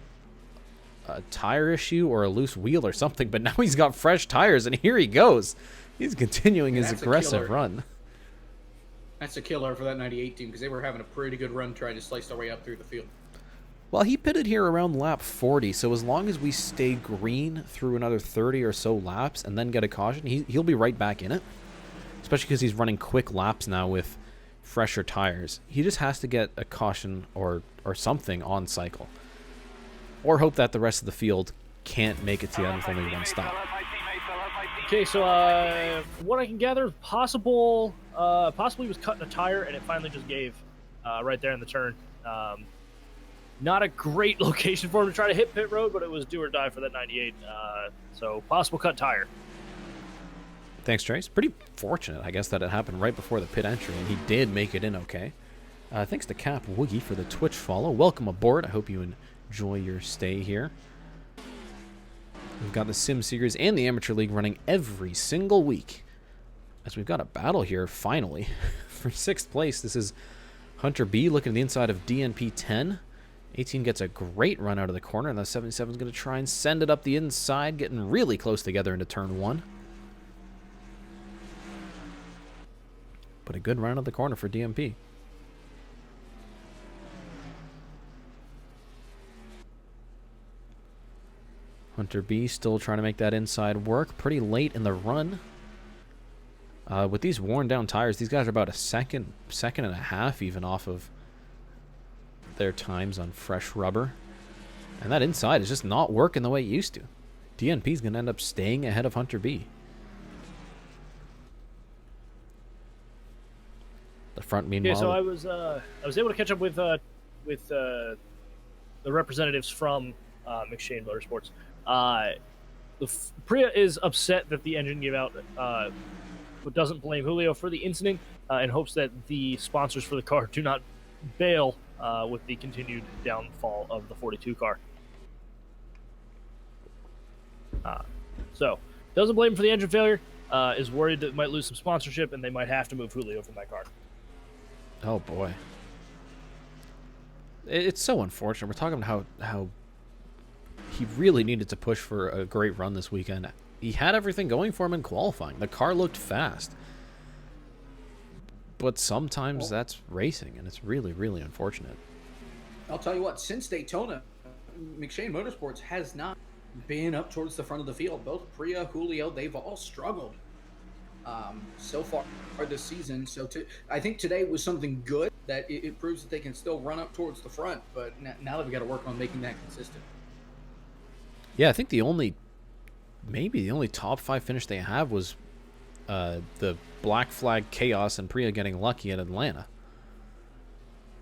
tire issue or a loose wheel or something, but now he's got fresh tires and here he goes. He's continuing his aggressive run. That's a killer for that 98 team, because they were having a pretty good run trying to slice their way up through the field. Well, he pitted here around lap 40, so as long as we stay green through another 30 or so laps and then get a caution, he'll be right back in it. Especially because he's running quick laps now with fresher tires. He just has to get a caution or something on cycle. Or hope that the rest of the field can't make it to the end with only one stop. Okay, so what I can gather, possibly was cutting a tire and it finally just gave right there in the turn. Not a great location for him to try to hit pit road, but it was do or die for that 98. So possible cut tire. Thanks, Trace. Pretty fortunate, I guess, that it happened right before the pit entry, and he did make it in okay. Thanks to Cap Woogie for the Twitch follow. Welcome aboard. I hope you enjoy your stay here. We've got the Sim Series and the Amateur League running every single week. As we've got a battle here, finally. For 6th place, this is Hunter B looking at the inside of DNP 10. 18 gets a great run out of the corner, and the 77 is going to try and send it up the inside, getting really close together into turn 1. But a good run out of the corner for DMP. Hunter B still trying to make that inside work. Pretty late in the run. With these worn down tires, these guys are about a second and a half even off of their times on fresh rubber. And that inside is just not working the way it used to. DNP's going to end up staying ahead of Hunter B. The front, meanwhile... Okay, so I was able to catch up with the representatives from McShane Motorsports. Priya is upset that the engine gave out, but doesn't blame Julio for the incident, and hopes that the sponsors for the car do not bail with the continued downfall of the 42 car. So, doesn't blame him for the engine failure, is worried that it might lose some sponsorship and they might have to move Julio from that car. Oh boy. It's so unfortunate. We're talking about how he really needed to push for a great run this weekend. He had everything going for him in qualifying. The car looked fast. But sometimes that's racing, and it's really, really unfortunate. I'll tell you what, since Daytona, McShane Motorsports has not been up towards the front of the field. Both Priya, Julio, they've all struggled so far this season. So I think today was something good, that it proves that they can still run up towards the front, but now that we got to work on making that consistent. Yeah, I think maybe the only top 5 finish they have was the Black Flag Chaos and Priya getting lucky at Atlanta.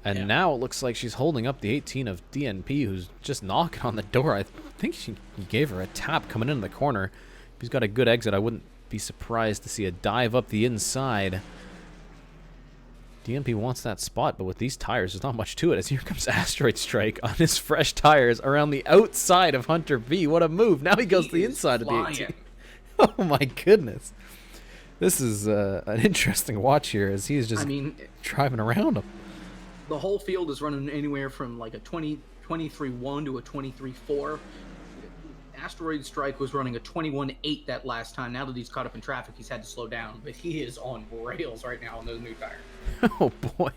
And now it looks like she's holding up the 18 of DNP, who's just knocking on the door. I think he gave her a tap coming into the corner. If he's got a good exit, I wouldn't be surprised to see a dive up the inside. DNP wants that spot, but with these tires, there's not much to it, as here comes Asteroid Strike on his fresh tires around the outside of Hunter B. What a move. Now he goes to the inside of the 18. Oh my goodness. This is an interesting watch here, as he's just driving around him. The whole field is running anywhere from like a 23.1 to a 23.4. Asteroid Strike was running a 21.8 that last time. Now that he's caught up in traffic, he's had to slow down. But he is on rails right now on those new tires. Oh, boy.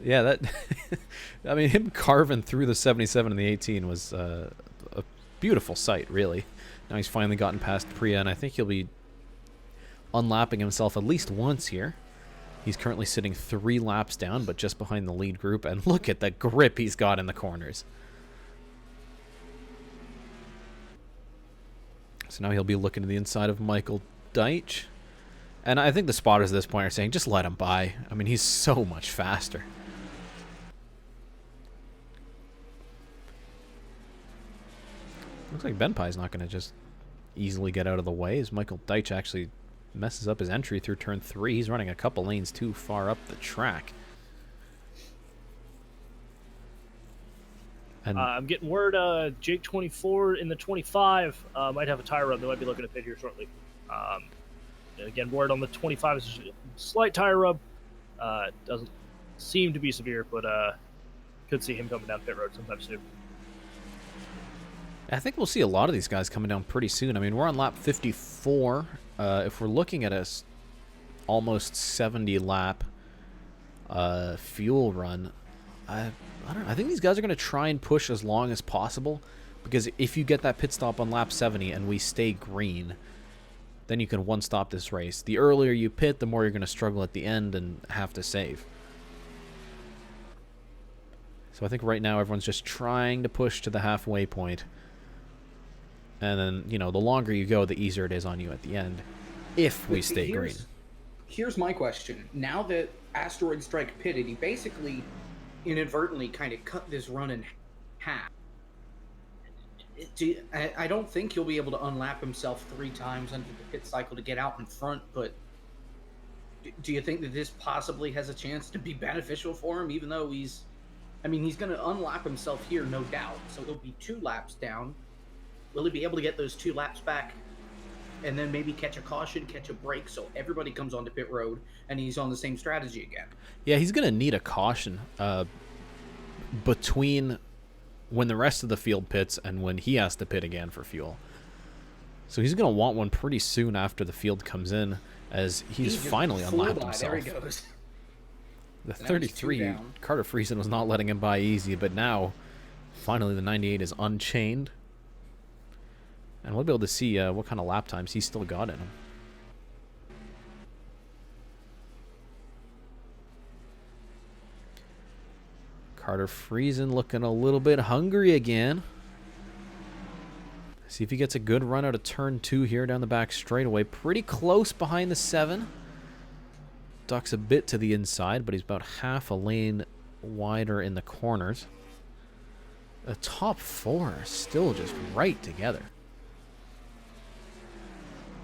Yeah, that... I mean, him carving through the 77 and the 18 was a beautiful sight, really. Now he's finally gotten past Priya, and I think he'll be unlapping himself at least once here. He's currently sitting 3 laps down, but just behind the lead group. And look at the grip he's got in the corners. So now he'll be looking to the inside of Michael Deitch. And I think the spotters at this point are saying, just let him by. I mean, he's so much faster. Looks like Benpai's not going to just easily get out of the way, as Michael Deitch actually messes up his entry through turn 3. He's running a couple lanes too far up the track. And I'm getting word Jake 24 in the 25 might have a tire rub. They might be looking to pit here shortly. Again, word on the 25 is a slight tire rub. Doesn't seem to be severe, but could see him coming down pit road sometime soon. I think we'll see a lot of these guys coming down pretty soon. I mean, we're on lap 54. If we're looking at a almost 70 lap fuel run, I don't know. I think these guys are going to try and push as long as possible, because if you get that pit stop on lap 70 and we stay green, then you can one-stop this race. The earlier you pit, the more you're going to struggle at the end and have to save. So I think right now everyone's just trying to push to the halfway point. And then, you know, the longer you go, the easier it is on you at the end, if we stay green. Here's my question. Now that Asteroid Strike pitted, he basically inadvertently kind of cut this run in half. I don't think he'll be able to unlap himself 3 times under the pit cycle to get out in front, but do you think that this possibly has a chance to be beneficial for him, even though he's going to unlap himself here, no doubt, so he'll be 2 laps down. Will he be able to get those 2 laps back and then maybe catch a caution, catch a break, so everybody comes onto pit road and he's on the same strategy again? Yeah, he's going to need a caution between when the rest of the field pits and when he has to pit again for fuel. So he's going to want one pretty soon after the field comes in, as he's finally unlapped himself. There he goes. The 33, Carter Friesen was not letting him by easy, but now, finally, the 98 is unchained. And we'll be able to see what kind of lap times he's still got in him. Carter Friesen looking a little bit hungry again. See if he gets a good run out of turn 2 here down the back straightaway. Pretty close behind the 7. Ducks a bit to the inside, but he's about half a lane wider in the corners. The top 4 are still just right together.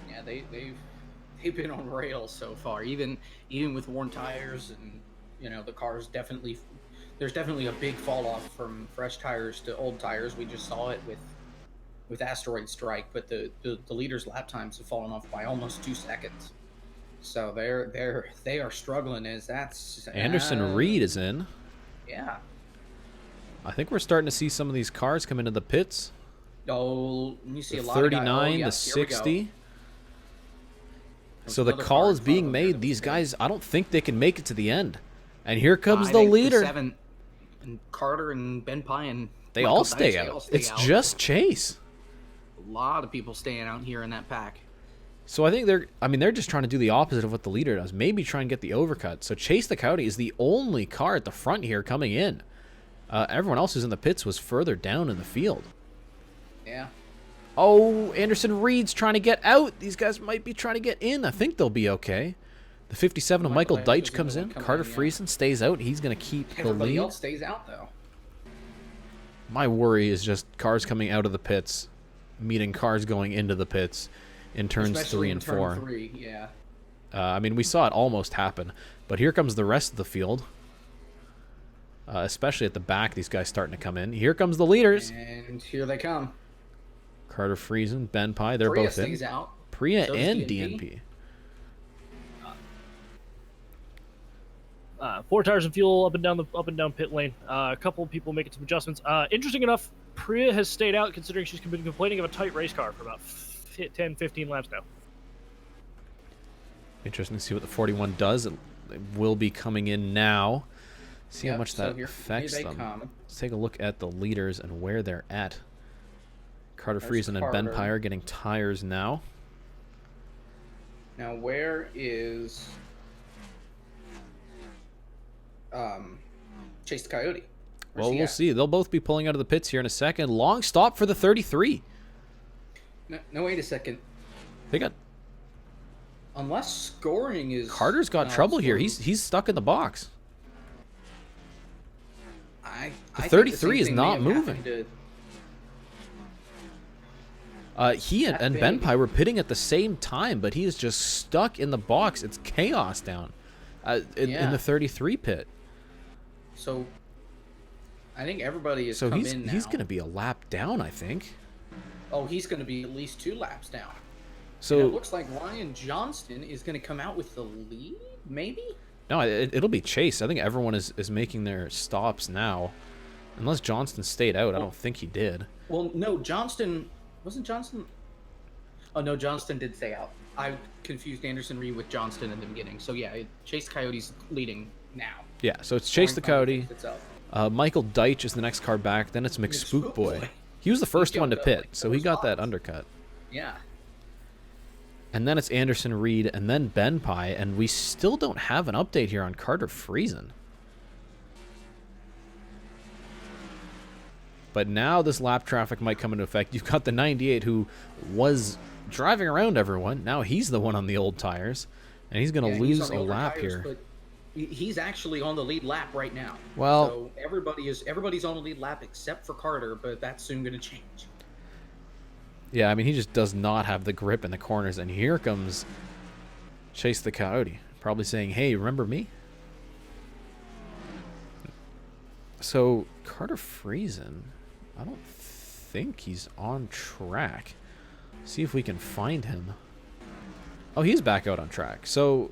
Yeah, they've been on rails so far, even with worn tires, and you know the cars definitely. There's definitely a big fall off from fresh tires to old tires. We just saw it with Asteroid Strike, but the leaders' lap times have fallen off by almost 2 seconds. So they are struggling. Anderson Reed is in. Yeah. I think we're starting to see some of these cars come into the pits. Oh, you see the a lot 39, of the 60. So the call is being made. These guys, I don't think they can make it to the end. And here comes the leader. 7, and Carter and Benpai and they all stay out. It's just Chase. A lot of people staying out here in that pack. So I think they're just trying to do the opposite of what the leader does. Maybe try and get the overcut. So Chase the Coyote is the only car at the front here coming in. Everyone else who's in the pits was further down in the field. Yeah. Oh, Anderson Reed's trying to get out. These guys might be trying to get in. I think they'll be okay. The 57 of Michael Deitch comes in. Carter Friesen stays out. He's going to keep the lead. Everybody else stays out, though. My worry is just cars coming out of the pits, meeting cars going into the pits in turns Especially 3 and 4. Turn 3, yeah. I mean, we saw it almost happen, but here comes the rest of the field. Especially at the back, these guys starting to come in. Here comes the leaders. And here they come. Carter Friesen, Benpai, they're Priya both in. stays out. Priya So and does DNP. 4 tires and fuel up and down pit lane. A couple of people making some adjustments. Interesting enough, Priya has stayed out considering she's been complaining of a tight race car for about 10, 15 laps now. Interesting to see what the 41 does. It will be coming in now. See how much that affects them. Let's take a look at the leaders and where they're at. Carter Friesen and Benpai are getting tires now. Now where is Chase the Coyote? Well, we'll see. They'll both be pulling out of the pits here in a second. Long stop for the 33. No, wait a second. They got Unless scoring is... Carter's got trouble here. He's stuck in the box. I The think 33 is same thing not may have moving. happened He and That big. Benpai were pitting at the same time, but he is just stuck in the box. It's chaos down in Yeah. the 33 pit. So I think everybody is So come in now. he's going to be a lap down, I think. Oh, he's going to be at least 2 laps down. So And it looks like Ryan Johnston is going to come out with the lead, maybe? no, it'll be Chase. I think everyone is making their stops now. Unless Johnston stayed out. I don't think he did. Well, no, Johnston... Wasn't Johnston... Oh, no, Johnston did stay out. I confused Anderson Reed with Johnston in the beginning. So, yeah, Chase Coyote's leading now. Yeah, so it's Chase the Coyote. Itself. Michael Deitch is the next car back. Then it's McSpook Boy. He was the first one to jumped up, pit, like, so he 4 got that spots. undercut. Yeah. And then it's Anderson Reed, and then Benpai, and we still don't have an update here on Carter Friesen. But now this lap traffic might come into effect. You've got the 98 who was driving around everyone. Now he's the one on the old tires, and he's going to Yeah, he's lose on a the older lap tires, here. But he's actually on the lead lap right now. Well- so everybody's on the lead lap except for Carter, but that's soon going to change. Yeah, I mean, he just does not have the grip in the corners. And here comes Chase the Coyote, probably saying, hey, remember me? So, Carter Friesen, I don't think he's on track. See if we can find him. Oh, he's back out on track. So,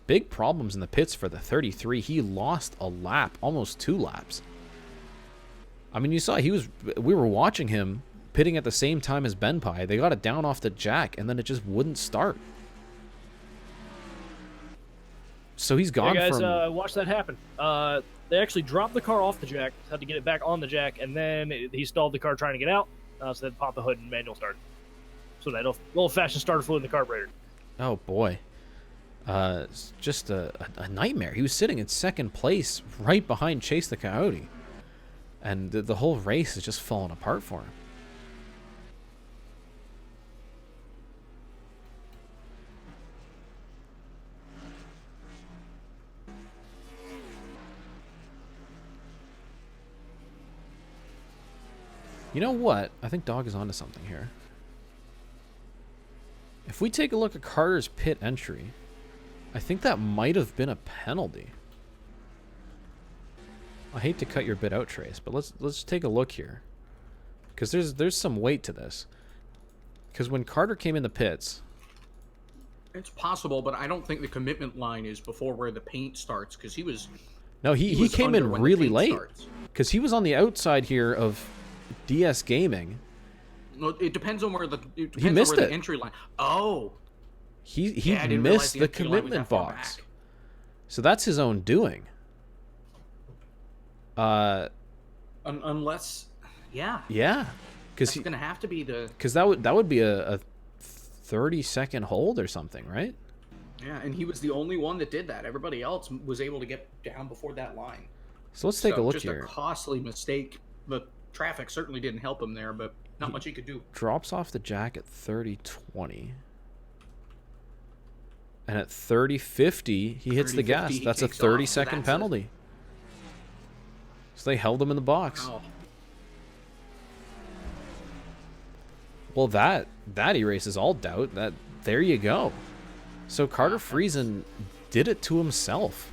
big problems in the pits for the 33. He lost a lap, almost 2 laps. I mean, you saw we were watching him pitting at the same time as Benpai. They got it down off the jack, and then it just wouldn't start. So he's gone Yeah, guys, from... watch that happen. They actually dropped the car off the jack, had to get it back on the jack, and then he stalled the car trying to get out, so they popped the hood and manual start. So that old-fashioned starter fluid in the carburetor. Oh, boy. It's just a nightmare. He was sitting in second place right behind Chase the Coyote. And the whole race is just falling apart for him. You know what? I think Dog is onto something here. If we take a look at Carter's pit entry, I think that might have been a penalty. I hate to cut your bit out, Trace, but let's take a look here, because there's some weight to this. Because when Carter came in the pits, It's possible, but I don't think the commitment line is before where the paint starts, because he was... no, he was came under in when the really paint late, starts. because he was on the outside here of DS Gaming. Well, it depends on where the... It depends He missed on where it. the entry line... Oh! He Yeah, I didn't realize missed the the entry line was commitment that far box. back. So that's his own doing. Unless... Yeah. Yeah, It's going to have to be the... because that would be a 30-second hold or something, right? Yeah, and he was the only one that did that. Everybody else was able to get down before that line. So let's take a look just here. a costly mistake. The traffic certainly didn't help him there, but not much he could do. Drops off the jack at 30-20. And at 30-50, he hits the 30-50, gas. he That's a takes off, so 30-second that's penalty. So they held him in the box. Wow. Well, that erases all doubt. There you go. So Carter Friesen did it to himself.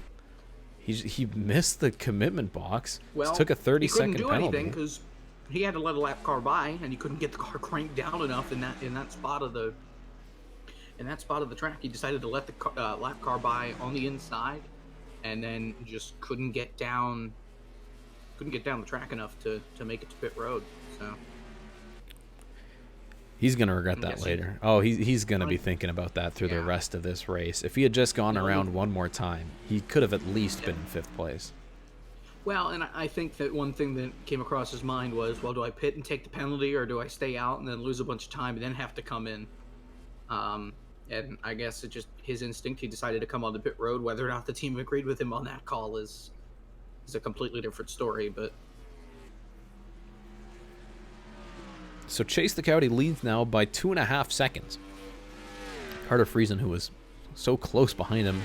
He missed the commitment box. Well, took a 30-second he couldn't do penalty. anything because he had to let a lap car by, and he couldn't get the car cranked down enough in that spot of the track. He decided to let the lap car by on the inside, and then just couldn't get down the track enough to make it to pit road. So He's going to regret that guessing. later. Oh, he's going to be Right. thinking about that through the Yeah. rest of this race. If he had just gone No. around one more time, he could have at least been in 5th place. Well, and I think that one thing that came across his mind was, well, do I pit and take the penalty, or do I stay out and then lose a bunch of time and then have to come in? And I guess it just his instinct. He decided to come on the pit road. Whether or not the team agreed with him on that call is a completely different story. But So Chase the Coyote leads now by 2.5 seconds. Carter Friesen, who was so close behind him.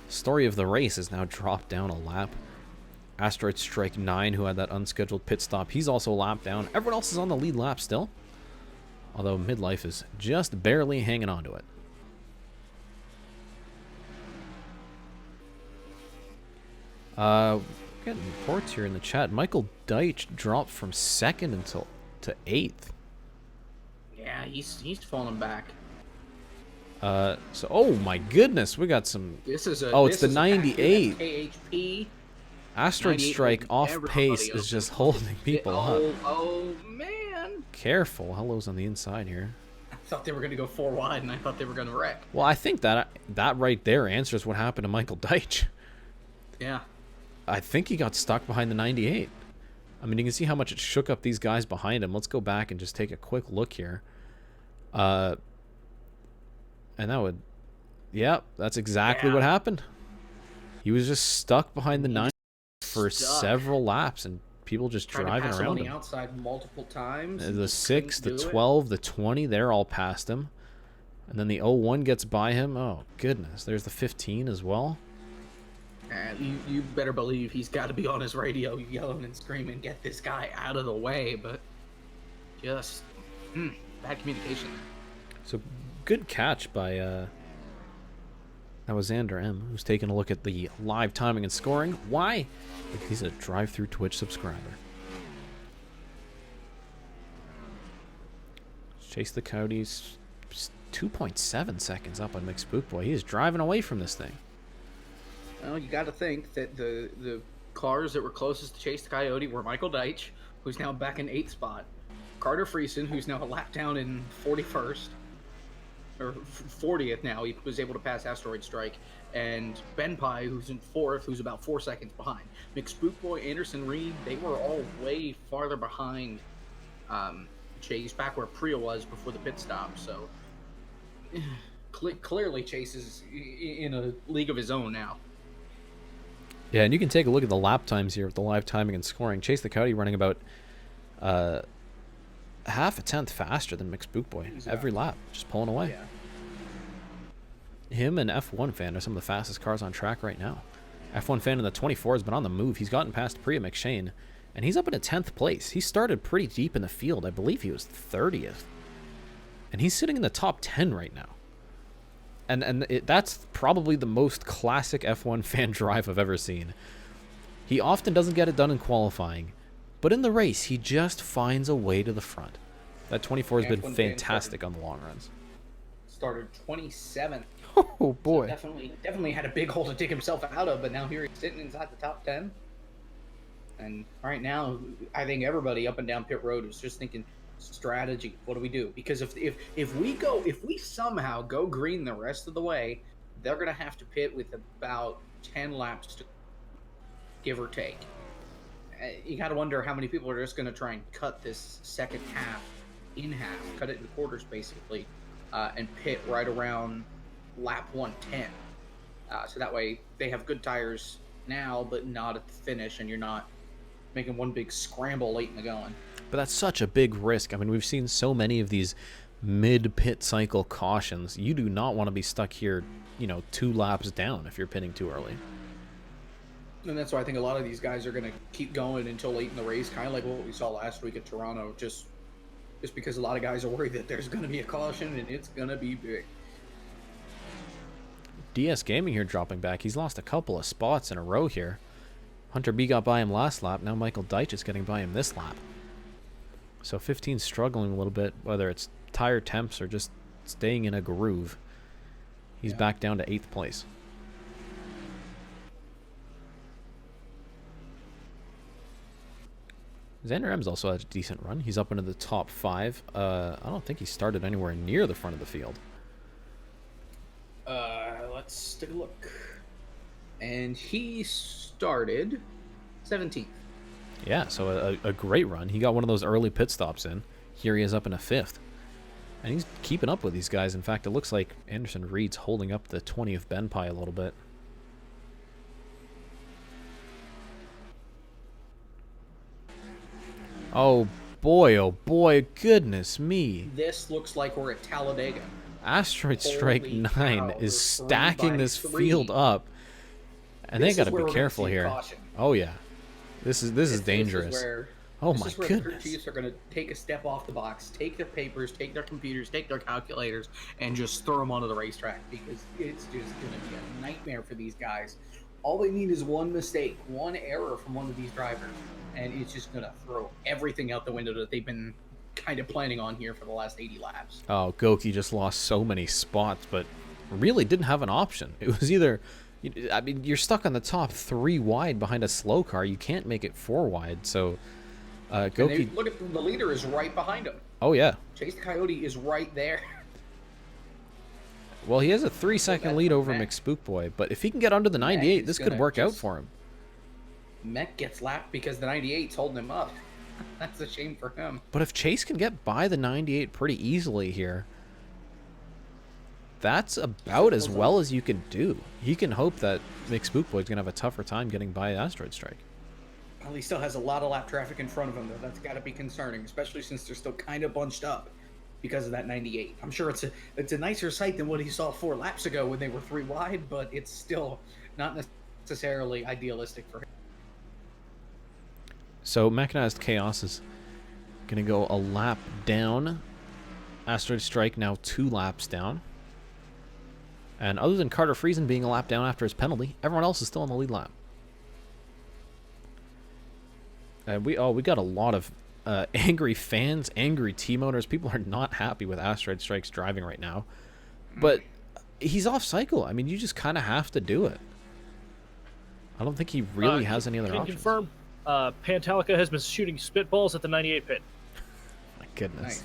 Story of the race has now dropped down a lap. Asteroid Strike 9, who had that unscheduled pit stop, he's also a lap down. Everyone else is on the lead lap still. Although Midlife is just barely hanging on to it. Getting reports here in the chat. Michael Deitch dropped from 2nd to 8th. Yeah, he's falling back. So, oh my goodness, we got some. This is a. Oh, it's the 98. KHP. Asteroid 98 Strike off pace everybody is just holding people up. Oh man! Careful, hello's on the inside here. I thought they were gonna go 4 wide, and I thought they were gonna wreck. Well, I think that right there answers what happened to Michael Deitch. Yeah. I think he got stuck behind the 98. I mean, you can see how much it shook up these guys behind him. Let's go back and just take a quick look here. And that would... Yep, that's exactly what happened. He was just stuck behind the 9 for several laps, and people just driving around him. On the outside multiple times. The 6, the 12, the 20, they're all past him. And then the 01 gets by him. Oh, goodness. There's the 15 as well. And you better believe he's got to be on his radio yelling and screaming, get this guy out of the way, but just bad communication. So good catch by that was Xander M, who's taking a look at the live timing and scoring. Why? Because he's a drive-through Twitch subscriber. Chase the Coyotes 2.7 seconds up on McSpookboy. He is driving away from this thing. Well, you got to think that the cars that were closest to Chase the Coyote were Michael Deitch, who's now back in 8th spot, Carter Friesen, who's now a lap down in 41st, or 40th now. He was able to pass Asteroid Strike, and Ben Pye, who's in 4th, who's about 4 seconds behind. McSpookboy, Anderson, Reed, they were all way farther behind Chase, back where Priya was before the pit stop. So clearly Chase is in a league of his own now. Yeah, and you can take a look at the lap times here with the live timing and scoring. Chase the Coyote running about half a tenth faster than McSpookboy every lap, just pulling away. Yeah. Him and F1 Fan are some of the fastest cars on track right now. F1 Fan in the 24 has been on the move. He's gotten past Priya McShane, and he's up in a 10th place. He started pretty deep in the field. I believe he was 30th. And he's sitting in the top 10 right now. And that's probably the most classic F1 Fan drive I've ever seen. He often doesn't get it done in qualifying, but in the race, he just finds a way to the front. That 24 has been fantastic on the long runs. Started 27th. Oh, boy. So definitely had a big hole to dig himself out of, but now here he's sitting inside the top 10. And right now, I think everybody up and down pit road is just thinking, strategy, what do we do? Because if we somehow go green the rest of the way, they're gonna have to pit with about 10 laps to give or take. You gotta wonder how many people are just gonna try and cut this second half in half, cut it in quarters basically, and pit right around lap 110. So that way they have good tires now, but not at the finish, and you're not making one big scramble late in the going. But that's such a big risk. I mean, we've seen so many of these mid-pit cycle cautions. You do not want to be stuck here, 2 laps down if you're pitting too early. And that's why I think a lot of these guys are going to keep going until late in the race, kind of like what we saw last week at Toronto, just because a lot of guys are worried that there's going to be a caution, and it's going to be big. CodyHGaming here dropping back. He's lost a couple of spots in a row here. Hunter B got by him last lap. Now Michael Deitch is getting by him this lap. So 15 struggling a little bit, whether it's tire temps or just staying in a groove. He's back down to 8th place. Xander M's also had a decent run. He's up into the top 5. I don't think he started anywhere near the front of the field. Let's take a look. And he started 17th. Yeah, so a great run. He got one of those early pit stops in. Here he is up in a 5th. And he's keeping up with these guys. In fact, it looks like Anderson Reed's holding up the 20th Ben Pye a little bit. Oh, boy, goodness me. This looks like we're at Talladega. Asteroid Strike Holy 9 cow, is we're 3 stacking by this 3. field up. And This they got is to where be we're gonna careful see here. caution. Oh, yeah. This is dangerous. Oh, my This is where the crew goodness. chiefs are going to take a step off the box, take their papers, take their computers, take their calculators, and just throw them onto the racetrack because it's just going to be a nightmare for these guys. All they need is one mistake, one error from one of these drivers, and it's just going to throw everything out the window that they've been kind of planning on here for the last 80 laps. Oh, Goky just lost so many spots, but really didn't have an option. It was either... I mean, you're stuck on the top 3 wide behind a slow car. You can't make it 4 wide, so... Goky... Look at the leader is right behind him. Oh, yeah. Chase the Coyote is right there. Well, he has a 3-second lead over McSpookboy, but if he can get under the 98, this could work out for him. Mech gets lapped because the 98's holding him up. That's a shame for him. But if Chase can get by the 98 pretty easily here, that's about as well as you can do. He can hope that McSpookboy's going to have a tougher time getting by Asteroid Strike. Well, he still has a lot of lap traffic in front of him, though. That's got to be concerning, especially since they're still kind of bunched up because of that 98. I'm sure it's a nicer sight than what he saw 4 laps ago when they were 3 wide, but it's still not necessarily idealistic for him. So Mechanized Chaos is going to go a lap down. Asteroid Strike now 2 laps down. And other than Carter Friesen being a lap down after his penalty, everyone else is still on the lead lap. And we got a lot of angry fans, angry team owners. People are not happy with Asteroid Strike's driving right now. But he's off cycle. I mean, you just kind of have to do it. I don't think he really has any other can options. Confirm, Pantallica has been shooting spitballs at the 98 pit. My goodness. Nice.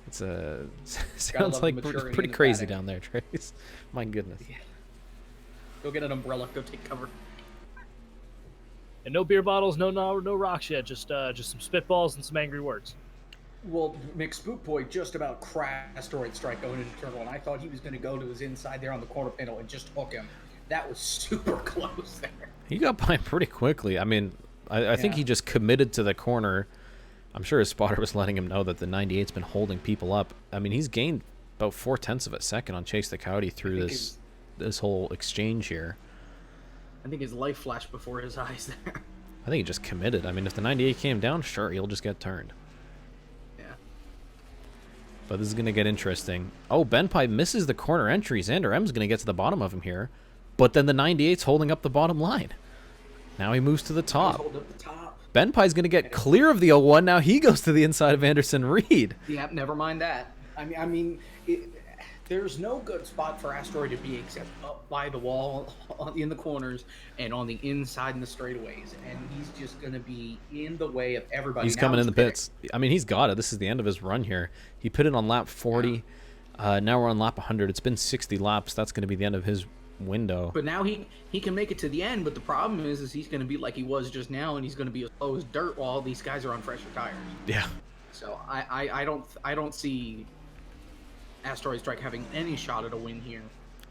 It's sounds like pretty crazy down there, Trace. My goodness. Yeah. Go get an umbrella. Go take cover. And no beer bottles, no rocks yet. Just some spitballs and some angry words. Well, McSpookboy just about crashed Asteroid Strike going into turn 1. I thought he was going to go to his inside there on the corner panel and just hook him. That was super close there. He got by pretty quickly. I mean, I think he just committed to the corner. I'm sure his spotter was letting him know that the 98's been holding people up. I mean, he's gained about 0.4 of a second on Chase the Coyote through this whole exchange here. I think his life flashed before his eyes there. I think he just committed. I mean, if the 98 came down, sure, he'll just get turned. Yeah. But this is going to get interesting. Oh, Benpai misses the corner entry. Xander M's going to get to the bottom of him here. But then the 98's holding up the bottom line. Now he moves to the top. Hold up the top. Benpai's going to get clear of the 01. Now he goes to the inside of Anderson Reed. Yeah, never mind that. I mean, there's no good spot for Asteroid to be except up by the wall in the corners and on the inside in the straightaways. And he's just going to be in the way of everybody. He's coming in the pits. I mean, he's got it. This is the end of his run here. He pitted on lap 40. Now we're on lap 100. It's been 60 laps. That's going to be the end of his window. But now he can make it to the end, but the problem is he's going to be like he was just now, and he's going to be as slow as dirt while all these guys are on fresher tires. Yeah. So I don't see Asteroid Strike having any shot at a win here.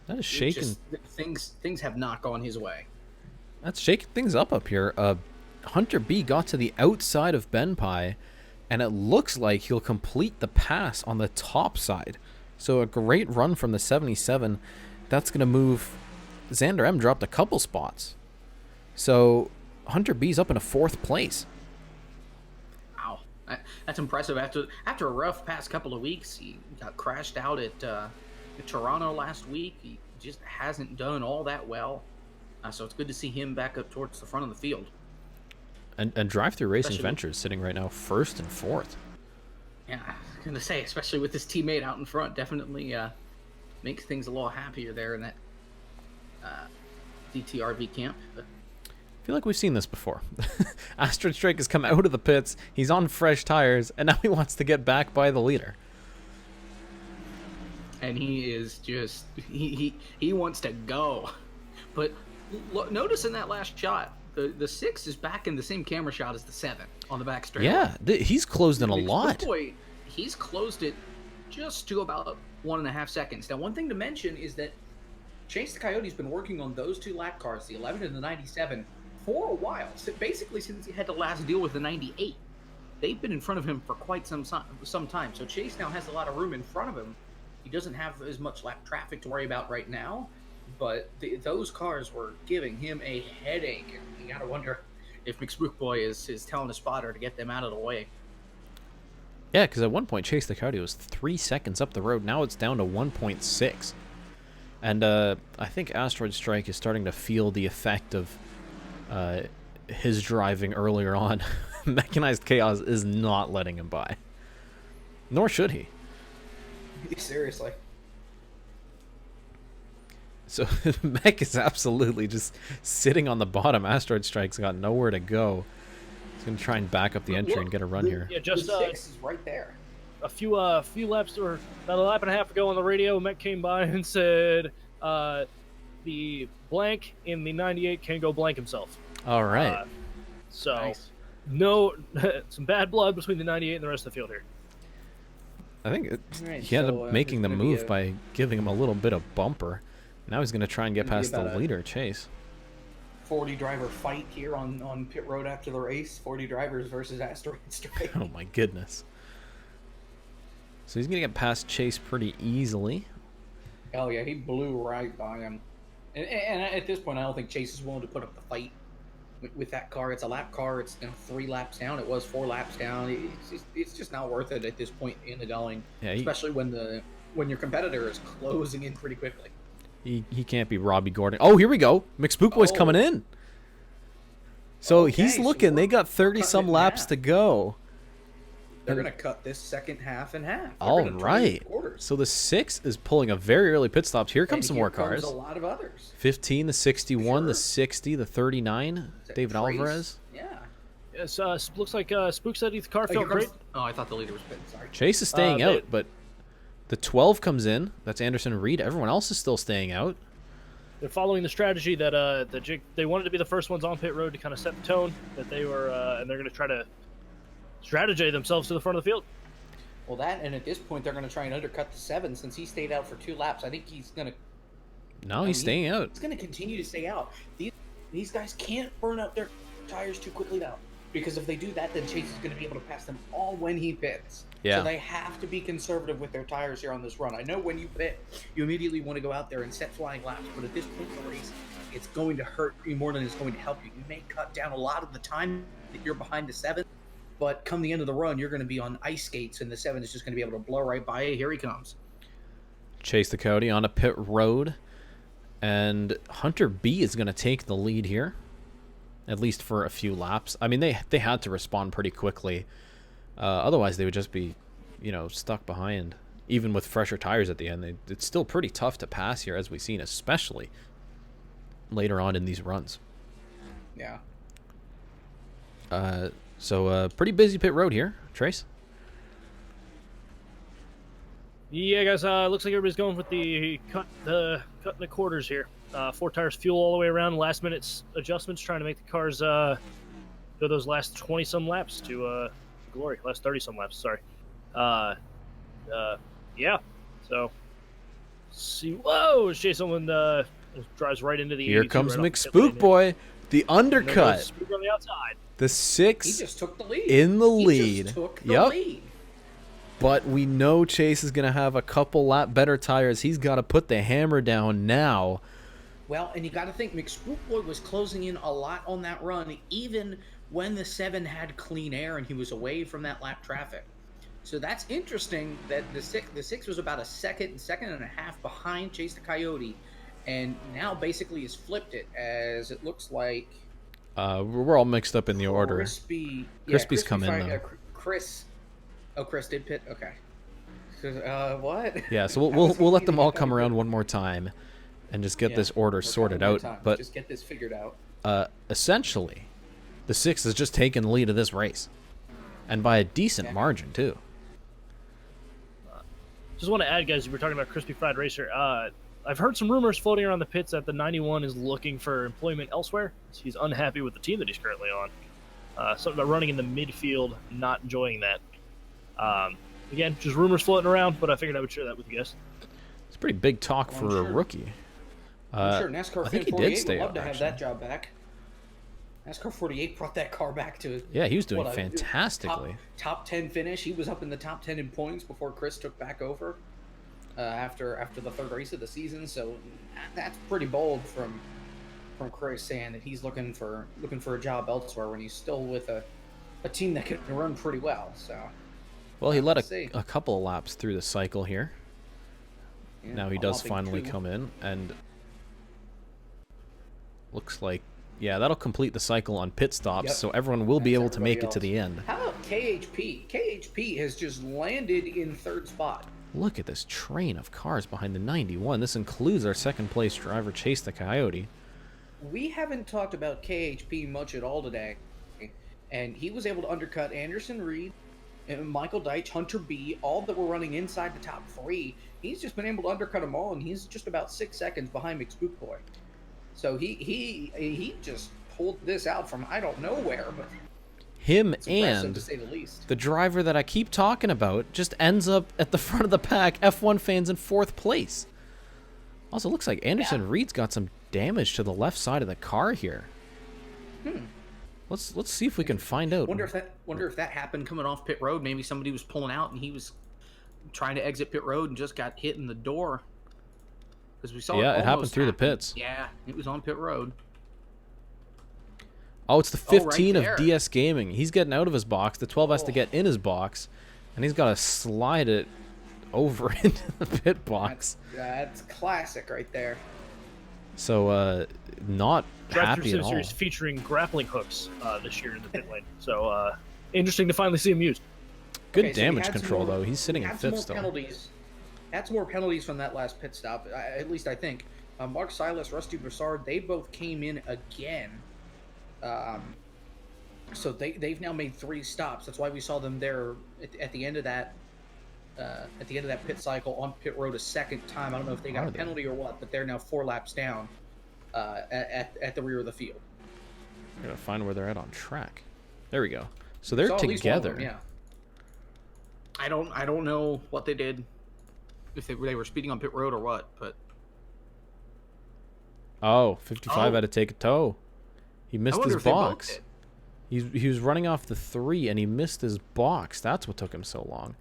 That is shaking. Things have not gone his way. That's shaking things up here. Hunter B got to the outside of Benpai, and it looks like he'll complete the pass on the top side. So a great run from the 77. That's going to move. Xander M dropped a couple spots. So Hunter B's up in a 4th place. Wow. That's impressive. After a rough past couple of weeks, he got crashed out at Toronto last week. He just hasn't done all that well. So it's good to see him back up towards the front of the field. And Drive Through Racing Ventures sitting right now 1st and 4th. Yeah, I was going to say, especially with his teammate out in front, definitely makes things a little happier there in that DTRV camp. But I feel like we've seen this before. Asteroid Strike has come out of the pits. He's on fresh tires, and now he wants to get back by the leader. And he is just he wants to go. But notice in that last shot, the 6 is back in the same camera shot as the 7 on the back straight. Yeah, he's closed in a lot. Boy, he's closed it just to about 1.5 seconds. Now, one thing to mention is that Chase the Coyote's been working on those 2 lap cars, the 11 and the 97, for a while. So basically, since he had to last deal with the 98. they've been in front of him for quite some time. So Chase now has a lot of room in front of him. He doesn't have as much lap traffic to worry about right now, but those cars were giving him a headache. You got to wonder if McSpookboy is telling the spotter to get them out of the way. Yeah, because at one point Chase the Coyote was 3 seconds up the road. Now it's down to 1.6. And I think Asteroid Strike is starting to feel the effect of his driving earlier on. Mechanized Chaos is not letting him by. Nor should he. Seriously. So Mech is absolutely just sitting on the bottom. Asteroid Strike's got nowhere to go. He's going to try and back up the entry and get a run here. Yeah, just the 6 is right there. A few laps, or about a lap and a half ago on the radio, Mech came by and said the blank in the 98 can go blank himself. All right. So, Nice. no, some bad blood between the 98 and the rest of the field here. I think Alright, he ended so, up making the there's gonna be move by giving him a little bit of bumper. Now he's going to try and get Gonna be past the about a- leader, Chase. 40 driver fight here on pit road after the race. 40 drivers versus Asteroid Strike. Oh my goodness. So he's going to get past Chase pretty easily. Oh yeah, he blew right by him. And at this point, I don't think Chase is willing to put up the fight with that car. It's a lap car. It's 3 laps down. It was 4 laps down. It's just not worth it at this point in the going. Yeah, especially when your competitor is closing in pretty quickly. He can't be Robbie Gordon. Oh, here we go. McSpookboy's coming in. So Okay, he's so looking. They got cutting 30-some it in laps half. to go. They're going to cut this second half in half. They're All gonna turn it right. into quarters. So the 6 is pulling a very early pit stop. Here comes And some here more comes cars. a lot of others. 15, the 61, the Sure. 60, the 39. Is that David Trace? Alvarez. Yeah. Yes, looks like Spook said the car Oh, here felt great. comes- Oh, I thought the leader was pitting. Sorry. Chase is staying they- out, but the 12 comes in. That's Anderson Reed. Everyone else is still staying out. They're following the strategy that they wanted to be the first ones on pit road to kind of set the tone. That they were, and they're going to try to strategize themselves to the front of the field. Well, that, and at this point, they're going to try and undercut the 7 since he stayed out for 2 laps. I think he's going to. No, he's staying out. He's going to continue to stay out. These guys can't burn up their tires too quickly now, because if they do that, then Chase is going to be able to pass them all when he pits. Yeah. So they have to be conservative with their tires here on this run. I know when you pit, you immediately want to go out there and set flying laps, but at this point in the race, it's going to hurt you more than it's going to help you. You may cut down a lot of the time that you're behind the 7, but come the end of the run, you're going to be on ice skates, and the 7 is just going to be able to blow right by you. Here he comes. Chase the Coyote on a pit road. And Hunter B is going to take the lead here, at least for a few laps. I mean, they had to respond pretty quickly. Otherwise, they would just be, stuck behind. Even with fresher tires at the end, it's still pretty tough to pass here, as we've seen, especially later on in these runs. Yeah. So pretty busy pit road here, Trace. Yeah, guys. Looks like everybody's going with the cutting the quarters here. 4 tires, fuel all the way around. Last minute adjustments, trying to make the cars go those last 20-some laps to glory. Last 30-some laps. Sorry. Yeah. So, see. Whoa! Chase someone drives right into the. Here 82 comes right off the pit lane. McSpookboy, the And there goes undercut. Spook on the outside. The He 6 just took the lead. in the He lead. just took the Yep. lead. But we know Chase is going to have a couple lap better tires. He's got to put the hammer down now. Well, and you got to think McSpookboy was closing in a lot on that run, even when the 7 had clean air and he was away from that lap traffic. So that's interesting that the six was about a second and a half behind Chase the Coyote, and now basically has flipped it, as it looks like We're all mixed up in the order. Crispy's come in, Fried- though. Chris did pit. Okay. What? Yeah, so How we'll is he let them leading all the come company? around one more time and just get Yeah, this order we're sorted coming one out. time. But Just get this figured out. essentially, the 6 has just taken the lead of this race, and by a decent Yeah. margin too. Just want to add, guys, you were talking about Crispy Fried Racer. I've heard some rumors floating around the pits that the 91 is looking for employment elsewhere. He's unhappy with the team that he's currently on. Something about running in the midfield, not enjoying that. Again, just rumors floating around, but I figured I would share that with you guys. It's pretty big talk Well, for I'm a sure. rookie. I'm sure NASCAR I think Fan he did 48 stay would love out, to have actually. that job back. NASCAR 48 brought that car back to Yeah, he was doing fantastically. Top 10 finish. He was up in the top 10 in points before Chris took back over after the third race of the season. So that's pretty bold from Chris, saying that he's looking for a job elsewhere when he's still with a team that can run pretty well. So well, he led a couple of laps through the cycle here. Yeah, now he does finally come in, and looks like, yeah, that'll complete the cycle on pit stops, so everyone will be able to make it to the end. How about KHP? KHP has just landed in third spot. Look at this train of cars behind the 91. This includes our second place driver, Chase the Coyote. We haven't talked about KHP much at all today, and he was able to undercut Anderson Reed, and Michael Deitch, Hunter B, all that were running inside the top 3. He's just been able to undercut them all, and he's just about 6 seconds behind McSpookboy. So he just pulled this out from I don't know where, but him it's and to say the least. The driver that I keep talking about just ends up at the front of the pack. F1 fans in 4th place. Also, looks like Anderson Reed's got some damage to the left side of the car here. Let's see if we can find out. Wonder if that happened coming off pit road. Maybe somebody was pulling out and he was trying to exit pit road and just got hit in the door. Because we saw it happened through the pits. Yeah, it was on pit road. Oh, it's the 15 of DS Gaming. He's getting out of his box. The 12 has to get in his box, and he's got to slide it over into the pit box. That's classic right there. So, not happy at all. Series featuring grappling hooks this year in the pit lane. So, interesting to finally see him used. Good damage control, though. He's sitting in 5th still. Had some more penalties from that last pit stop, at least I think. Mark Silas, Rusty Broussard, they both came in again. So they've now made 3 stops. That's why we saw them there at the end of that pit cycle on pit road a second time. I don't know if they got a penalty or what, but they're now 4 laps down at the rear of the field. I gotta find where they're at on track. There we go. So they're together. Them, yeah. I don't know what they did. If they were speeding on pit road or what, but... Oh, 55 had to take a tow. He missed his box. He was running off the 3, and he missed his box. That's what took him so long.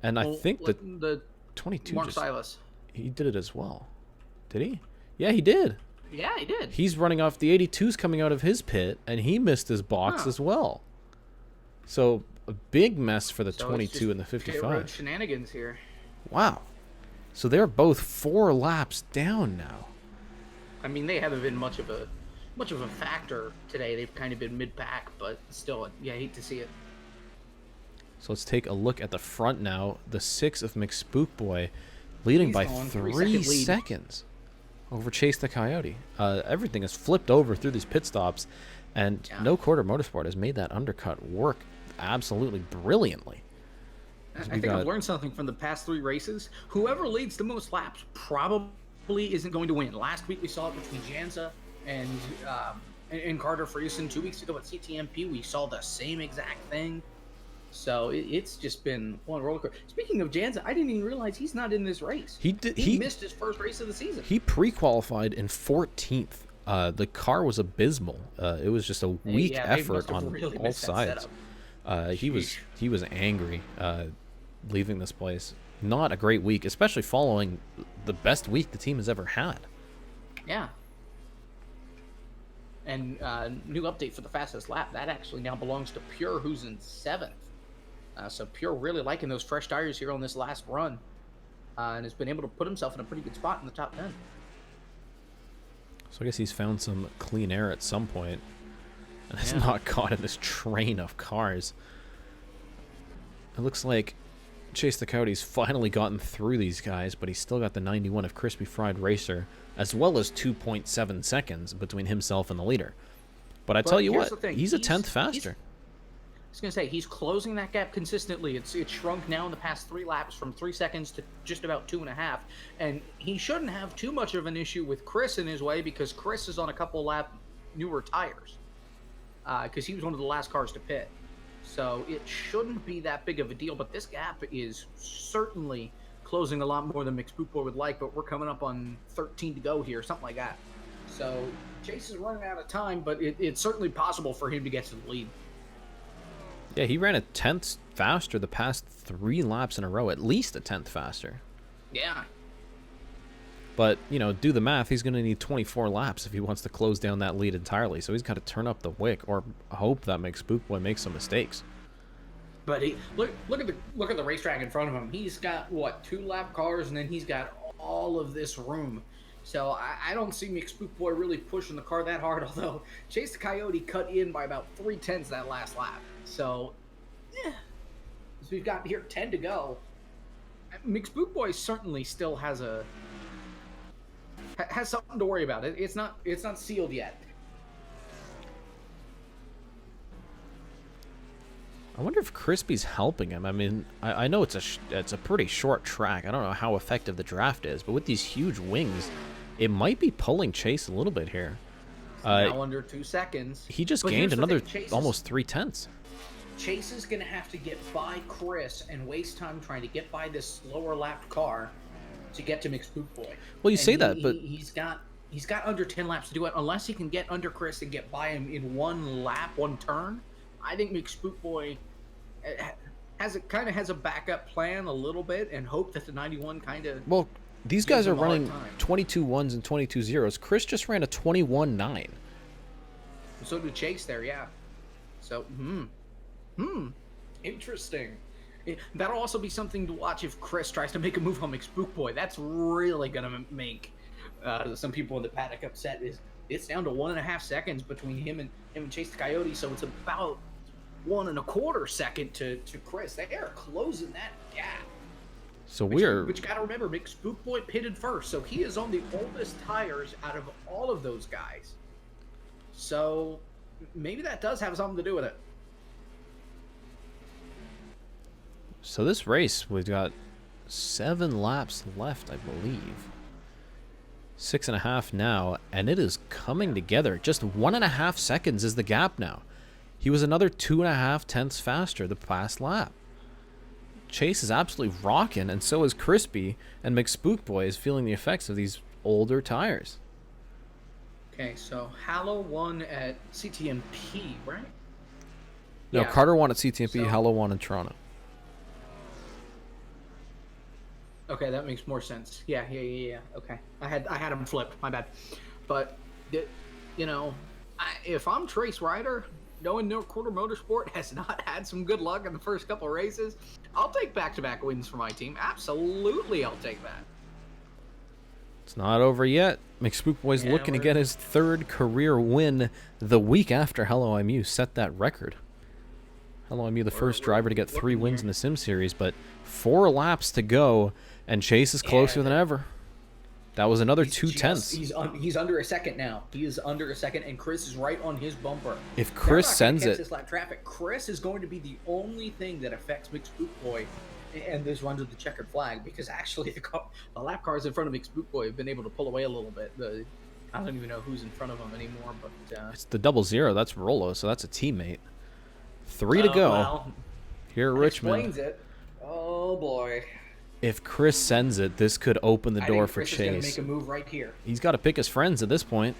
And I think the 22 Mark Silas. He did it as well. Did he? Yeah, he did. Yeah, he did. He's running off the 82's coming out of his pit, and he missed his box as well. So, a big mess for the 22 and the 55. Pit road shenanigans here. Wow. So they're both 4 laps down now. I mean, they haven't been much of a factor today. They've kind of been mid-pack, but still, yeah, I hate to see it. So let's take a look at the front now. The 6 of McSpookboy leading by 3 seconds over Chase the Coyote. Everything is flipped over through these pit stops, and No Quarter Motorsport has made that undercut work absolutely brilliantly. I think I've learned something from the past 3 races. Whoever leads the most laps probably isn't going to win. Last week we saw it between Janza and Carter Friesen. 2 weeks ago at CTMP we saw the same exact thing. So it's just been one roller coaster. Speaking of Janza, I didn't even realize he's not in this race. He missed his first race of the season. He pre-qualified in 14th. The car was abysmal. It was just a weak effort on all sides. He was angry leaving this place. Not a great week, especially following the best week the team has ever had. Yeah. And new update for the fastest lap. That actually now belongs to Pure, who's in 7th. So Pure really liking those fresh tires here on this last run. And has been able to put himself in a pretty good spot in the top 10. So I guess he's found some clean air at some point. And it's not caught in this train of cars. It looks like Chase the Coyote's finally gotten through these guys, but he's still got the 91 of Crispy Fried Racer, as well as 2.7 seconds between himself and the leader. But I tell you what, he's a 10th faster. I was going to say, he's closing that gap consistently. It's shrunk now in the past 3 laps from 3 seconds to just about 2.5. And he shouldn't have too much of an issue with Chris in his way, because Chris is on a couple lap newer tires. Because he was one of the last cars to pit. So it shouldn't be that big of a deal, but this gap is certainly closing a lot more than McSpookboy would like, but we're coming up on 13 to go here, something like that. So Chase is running out of time, but it's certainly possible for him to get to the lead. Yeah, he ran a 10th faster the past 3 laps in a row, at least a 10th faster. Yeah. But, you know, do the math, he's going to need 24 laps if he wants to close down that lead entirely. So he's got to turn up the wick or hope that Spookboy makes some mistakes. But look at the racetrack in front of him. He's got, what, 2 lap cars, and then he's got all of this room. So I don't see Spookboy really pushing the car that hard, although Chase the Coyote cut in by about 3/10 that last lap. So, yeah. So we've got here 10 to go. Spookboy certainly still has something to worry about. It's not sealed yet. I wonder if Crispy's helping him. I mean, I know it's a pretty short track. I don't know how effective the draft is, but with these huge wings, it might be pulling Chase a little bit here. Now under 2 seconds. He just gained another almost 3/10. Chase is going to have to get by Chris and waste time trying to get by this slower lapped car to get to Spookboy. Well, you say that, but he's got under 10 laps to do it. Unless he can get under Chris and get by him in 1 lap, 1 turn, I think Spookboy has a backup plan a little bit and hope that the 91 kind of. Well, these guys are running 22 1s and 22 0s. Chris just ran a 21-9. So did Chase there, yeah. So, interesting. That'll also be something to watch if Chris tries to make a move on Spookboy. That's really gonna make some people in the paddock upset. It's down to 1.5 seconds between him and Chase the Coyote, so it's about 1.25 seconds to Chris. They are closing that gap. So but you got to remember, Spookboy pitted first, so he is on the oldest tires out of all of those guys. So maybe that does have something to do with it. So this race, we've got 7 laps left, I believe. 6.5 now, and it is coming together. Just 1.5 seconds is the gap now. He was another 2.5 tenths faster the past lap. Chase is absolutely rocking, and so is Crispy, and Spookboy is feeling the effects of these older tires. Okay, so Hallow won at CTMP, right? No, Yeah. Carter won at CTMP, So- Hallow won in Toronto. Okay, that makes more sense. Yeah. Okay, I had him flipped. My bad. But you know, if I'm Trace Ryder, knowing No Quarter Motorsport has not had some good luck in the first couple of races, I'll take back-to-back wins for my team. Absolutely, I'll take that. It's not over yet. Spookboy's looking to get his 3rd career win the week after Hello I'm You set that record. Hello I'm You, the first driver to get 3 wins in the Sim Series, but 4 laps to go, and Chase is closer than ever. That was another 2/10. He's under a second now. He is under a second, and Chris is right on his bumper. If Chris sends it, this lap traffic, Chris is going to be the only thing that affects Spookboy and this run to the checkered flag, because actually the lap cars in front of Spookboy have been able to pull away a little bit. I don't even know who's in front of him anymore, but it's the 00. That's Rolo, so that's a teammate. 3 to go. Well, here at Richmond. Explains it. Oh boy. If Chris sends it, this could open the door for Chris Chase. is going to make a move right here. He's got to pick his friends at this point.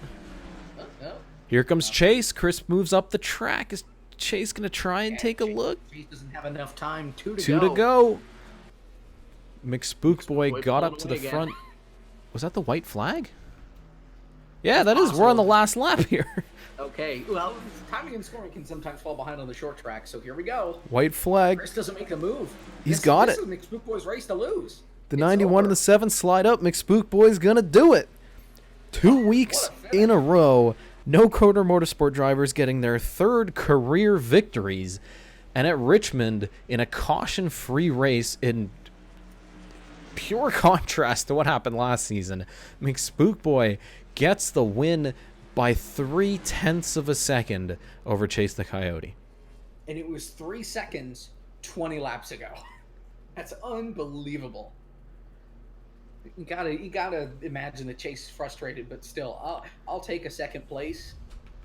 No. Here comes Chase. Chris moves up the track. Is Chase going to try and take a look? Chase doesn't have enough time. 2 to 2 go. to go. Spookboy got pulled up to the away again. front. Was that the white flag? Yeah, that is. We're on the last lap here. Okay, well, timing and scoring can sometimes fall behind on the short track, so here we go. White flag. Chris doesn't make the move. He's got this it. This is Spookboy's race to lose. The It's 91 over. and the 7 slide up. Spookboy's going to do it. 2 weeks in a row. No Quarter Motorsport drivers getting their 3rd career victories. And at Richmond, in a caution-free race, in pure contrast to what happened last season, Spookboy gets the win by 0.3 of a second over Chase the Coyote. And it was 3 seconds 20 laps ago. That's unbelievable. You gotta imagine that Chase is frustrated, but still, I'll take a 2nd place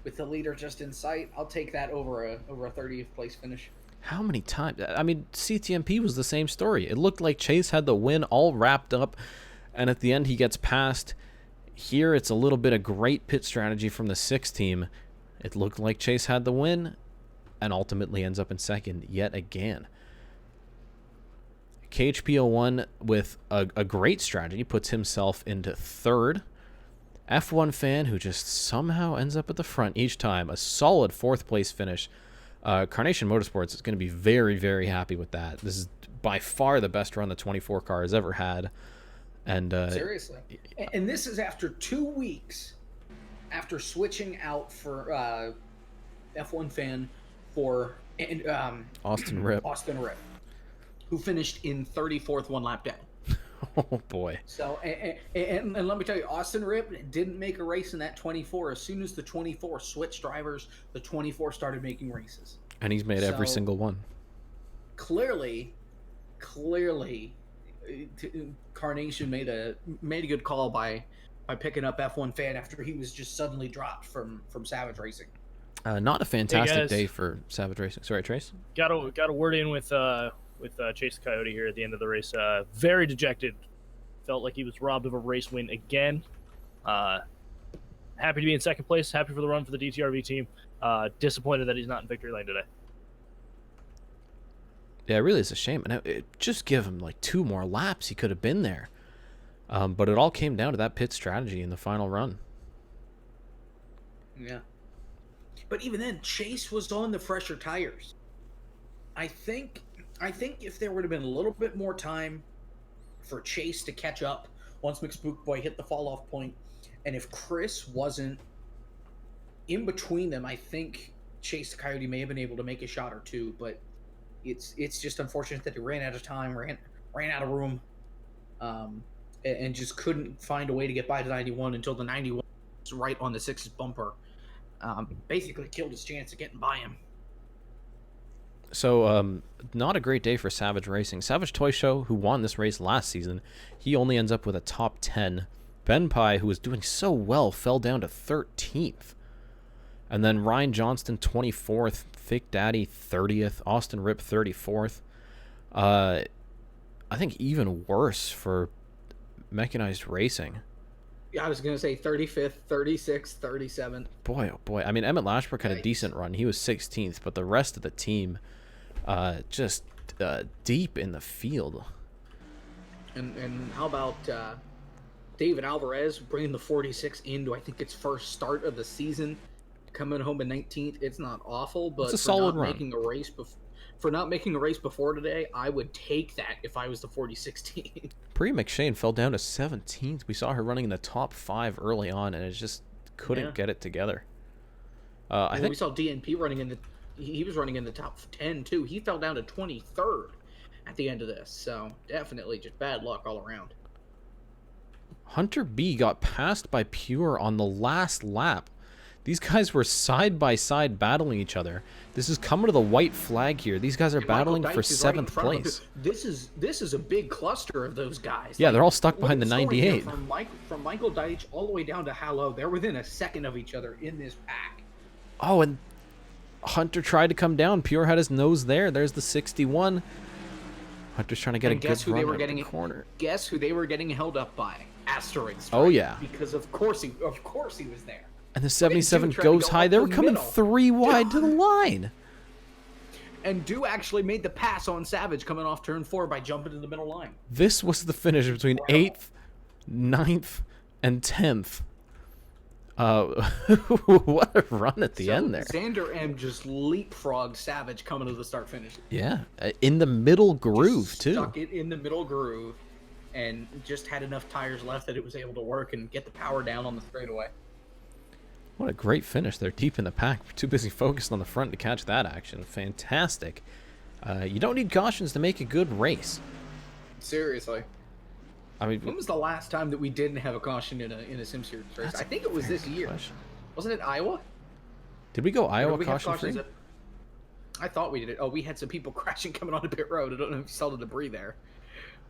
with the leader just in sight. I'll take that over a 30th place finish. How many times? I mean, CTMP was the same story. It looked like Chase had the win all wrapped up, and at the end he gets passed. here it's a little bit of great pit strategy from the 6 team. It looked like Chase had the win and ultimately ends up in second yet again. KHP01 with a great strategy puts himself into third. F1 fan who just somehow ends up at the front each time. A solid 4th place finish. Carnation Motorsports is going to be very, very happy with that. This is by far the best run the 24 car has ever had. And seriously. And this is after 2 weeks after switching out for F1 fan for Austin Ripp. Austin Ripp, who finished in 34th, 1 lap down. Oh boy. So and let me tell you, Austin Ripp didn't make a race in that 24. As soon as the 24 switched drivers, the 24 started making races. And he's made every single one. Clearly, Carnation made a good call by picking up F1 fan after he was just suddenly dropped from Savage Racing. Not a fantastic day for Savage Racing. Sorry, Trace. Got a word in with Chase the Coyote here at the end of the race. Very dejected. Felt like he was robbed of a race win again. Happy to be in second place. Happy for the run for the DTRV team. Disappointed that he's not in victory lane today. Yeah, it really is a shame. And just give him like 2 more laps. He could have been there. But it all came down to that pit strategy in the final run. Yeah. But even then, Chase was on the fresher tires. I think if there would have been a little bit more time for Chase to catch up once McSpookboy hit the fall-off point, and if Chris wasn't in between them, I think Chase the Coyote may have been able to make a shot or two, but it's just unfortunate that he ran out of time, ran out of room, and just couldn't find a way to get by the 91 until the 91 was right on the 6's bumper. Basically killed his chance of getting by him. So, not a great day for Savage Racing. Savage Toy Show, who won this race last season, he only ends up with a top 10. Ben Pye, who was doing so well, fell down to 13th. And then Ryan Johnston, 24th. Fake Daddy, 30th. Austin Ripp, 34th. I think even worse for Mechanized Racing. Yeah, I was going to say 35th, 36th, 37th. Boy, oh boy. I mean, Emmett Lashbrook had a decent run. He was 16th, but the rest of the team just deep in the field. And how about David Alvarez bringing the 46 into, I think, its first start of the season, coming home in 19th. It's not awful, but it's a solid run. For not making a race before today, I would take that if I was the 46 team. Priya McShane fell down to 17th. We saw her running in the top 5 early on, and it just couldn't get it together. I think we saw DNP running he was running in the top 10 too. He fell down to 23rd at the end of this, so definitely just bad luck all around. Hunter B got passed by Pure on the last lap. These guys were side by side battling each other. This is coming to the white flag here. These guys are battling for 7th place. This is a big cluster of those guys. Yeah, they're all stuck behind the 98. From Michael Deitch all the way down to Hallow, they're within a second of each other in this pack. Oh, and Hunter tried to come down. Pure had his nose there. There's the 61. Hunter's trying to get a good run out the corner. Guess who they were getting held up by? Asteroid Strike. Oh yeah, because of course he was there. And the 77 goes high. They were coming 3 wide to the line. And Dew actually made the pass on Savage coming off turn 4 by jumping to the middle line. This was the finish between 8th, 9th, and 10th. What a run at the end there. Xander M just leapfrogged Savage coming to the start finish. Yeah, in the middle groove just too. Stuck it in the middle groove and just had enough tires left that it was able to work and get the power down on the straightaway. What a great finish. They're deep in the pack. We're too busy focused on the front to catch that action. Fantastic. You don't need cautions to make a good race. Seriously. I mean, when was the last time that we didn't have a caution in a Sim Series race? I think it was this year. Question. Wasn't it Iowa? Did we go Iowa caution free? I thought we did it. Oh, we had some people crashing coming onto pit road. I don't know if you saw the debris there.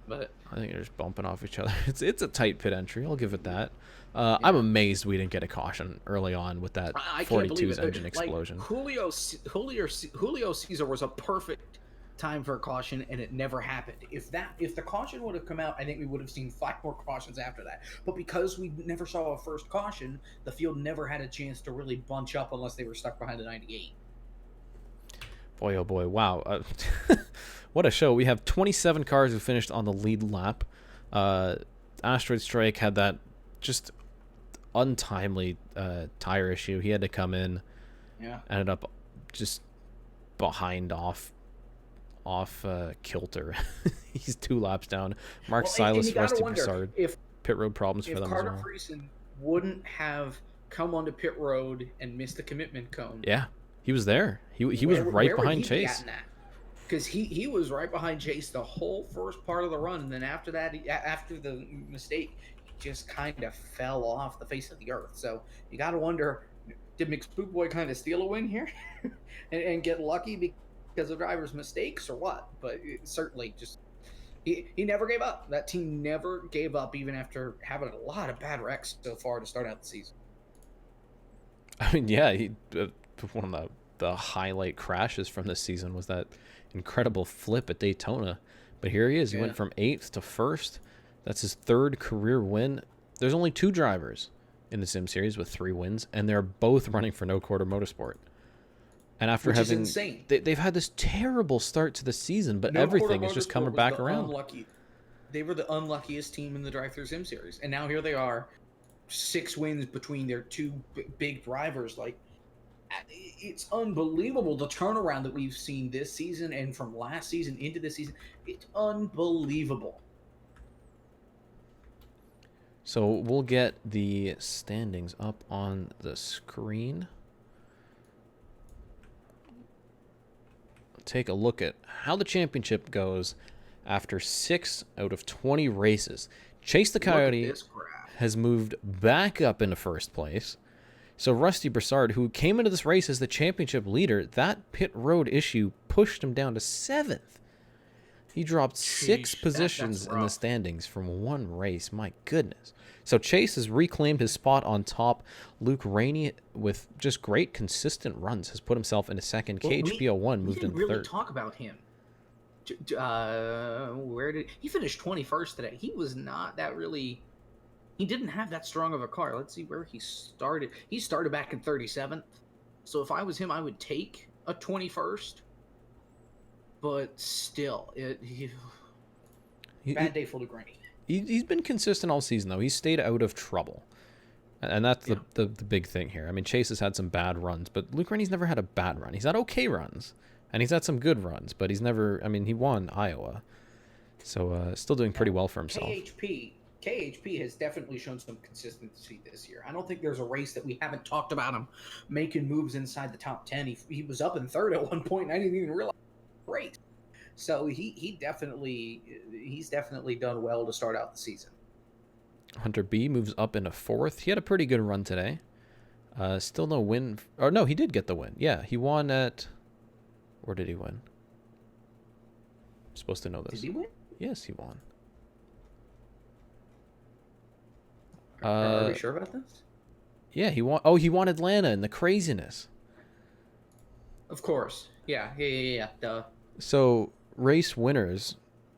But I think they're just bumping off each other. It's a tight pit entry. I'll give it that. I'm amazed we didn't get a caution early on with that 42's engine explosion. Julio Caesar was a perfect time for a caution, and it never happened. If the caution would have come out, I think we would have seen 5 more cautions after that. But because we never saw a first caution, the field never had a chance to really bunch up unless they were stuck behind the 98. Boy, oh boy, wow. What a show. We have 27 cars who finished on the lead lap. Asteroid Strike had that just untimely tire issue. He had to come in. Yeah. Ended up just behind off kilter. He's 2 laps down. Mark Silas, Rusty Broussard. If pit road problems for them Carter as well. Friesen wouldn't have come onto pit road and missed the commitment cone. Yeah, he was there. He was right behind Chase. Because he was right behind Chase the whole first part of the run, and then after that, after the mistake, he just kind of fell off the face of the earth. So you got to wonder, did McSpook Boy kind of steal a win here and get lucky because of driver's mistakes or what? But it certainly just he never gave up. That team never gave up, even after having a lot of bad wrecks so far to start out the season. I mean, yeah, one of the highlight crashes from this season was that incredible flip at Daytona. But here he is. He went from 8th to 1st. That's his 3rd career win. There's only 2 drivers in the Sim Series with 3 wins, and they're both running for No Quarter Motorsport. And after Which having, is insane. They've had this terrible start to the season, but everything is just coming back around. They were the unluckiest team in the Drive-Thru Sim Series, and now here they are, 6 wins between their 2 big drivers. Like, it's unbelievable the turnaround that we've seen this season and from last season into this season. It's unbelievable. So we'll get the standings up on the screen. Take a look at how the championship goes after 6 out of 20 races. Chase the Coyote has moved back up into 1st place. So Rusty Broussard, who came into this race as the championship leader, that pit road issue pushed him down to 7th. He dropped 6 positions in the standings from 1 race. My goodness. So Chase has reclaimed his spot on top. Luke Rainey, with just great consistent runs, has put himself into 2nd. KHP01 moved in 3rd. We didn't really talk about him. Where did he finish? 21st today. He was not that really. He didn't have that strong of a car. Let's see where he started. He started back in 37th. So if I was him, I would take a 21st. But still, bad day for Luke Rainey. He's been consistent all season, though. He's stayed out of trouble. And that's the big thing here. I mean, Chase has had some bad runs, but Luke Rainey's never had a bad run. He's had okay runs, and he's had some good runs, but he's never... I mean, he won Iowa. So still doing pretty well for himself. KHP has definitely shown some consistency this year. I don't think there's a race that we haven't talked about him making moves inside the top 10. He was up in 3rd at one point, and I didn't even realize the race. So he's definitely done well to start out the season. Hunter B moves up into 4th. He had a pretty good run today. Still no win. Or no, he did get the win. Yeah, he won at... Where did he win? I'm supposed to know this. Did he win? Yes, he won. Are we sure about this? Yeah, he won. Oh, he won Atlanta in the craziness. Of course. Yeah. Duh. So, race winners.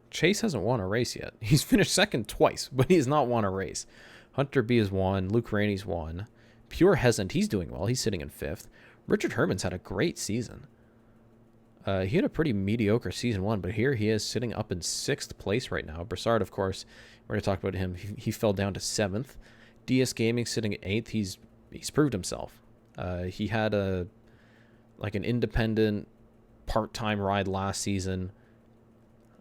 Chase hasn't won a race yet. He's finished 2nd twice, but he has not won a race. Hunter B has won. Luke Rainey's won. Pure Hesant, he's doing well. He's sitting in 5th. Richard Herman's had a great season. He had a pretty mediocre season 1, but here he is sitting up in 6th place right now. Broussard, of course, we're going to talk about him. He fell down to 7th. DS Gaming sitting at 8th. He's proved himself. He had an independent part-time ride last season.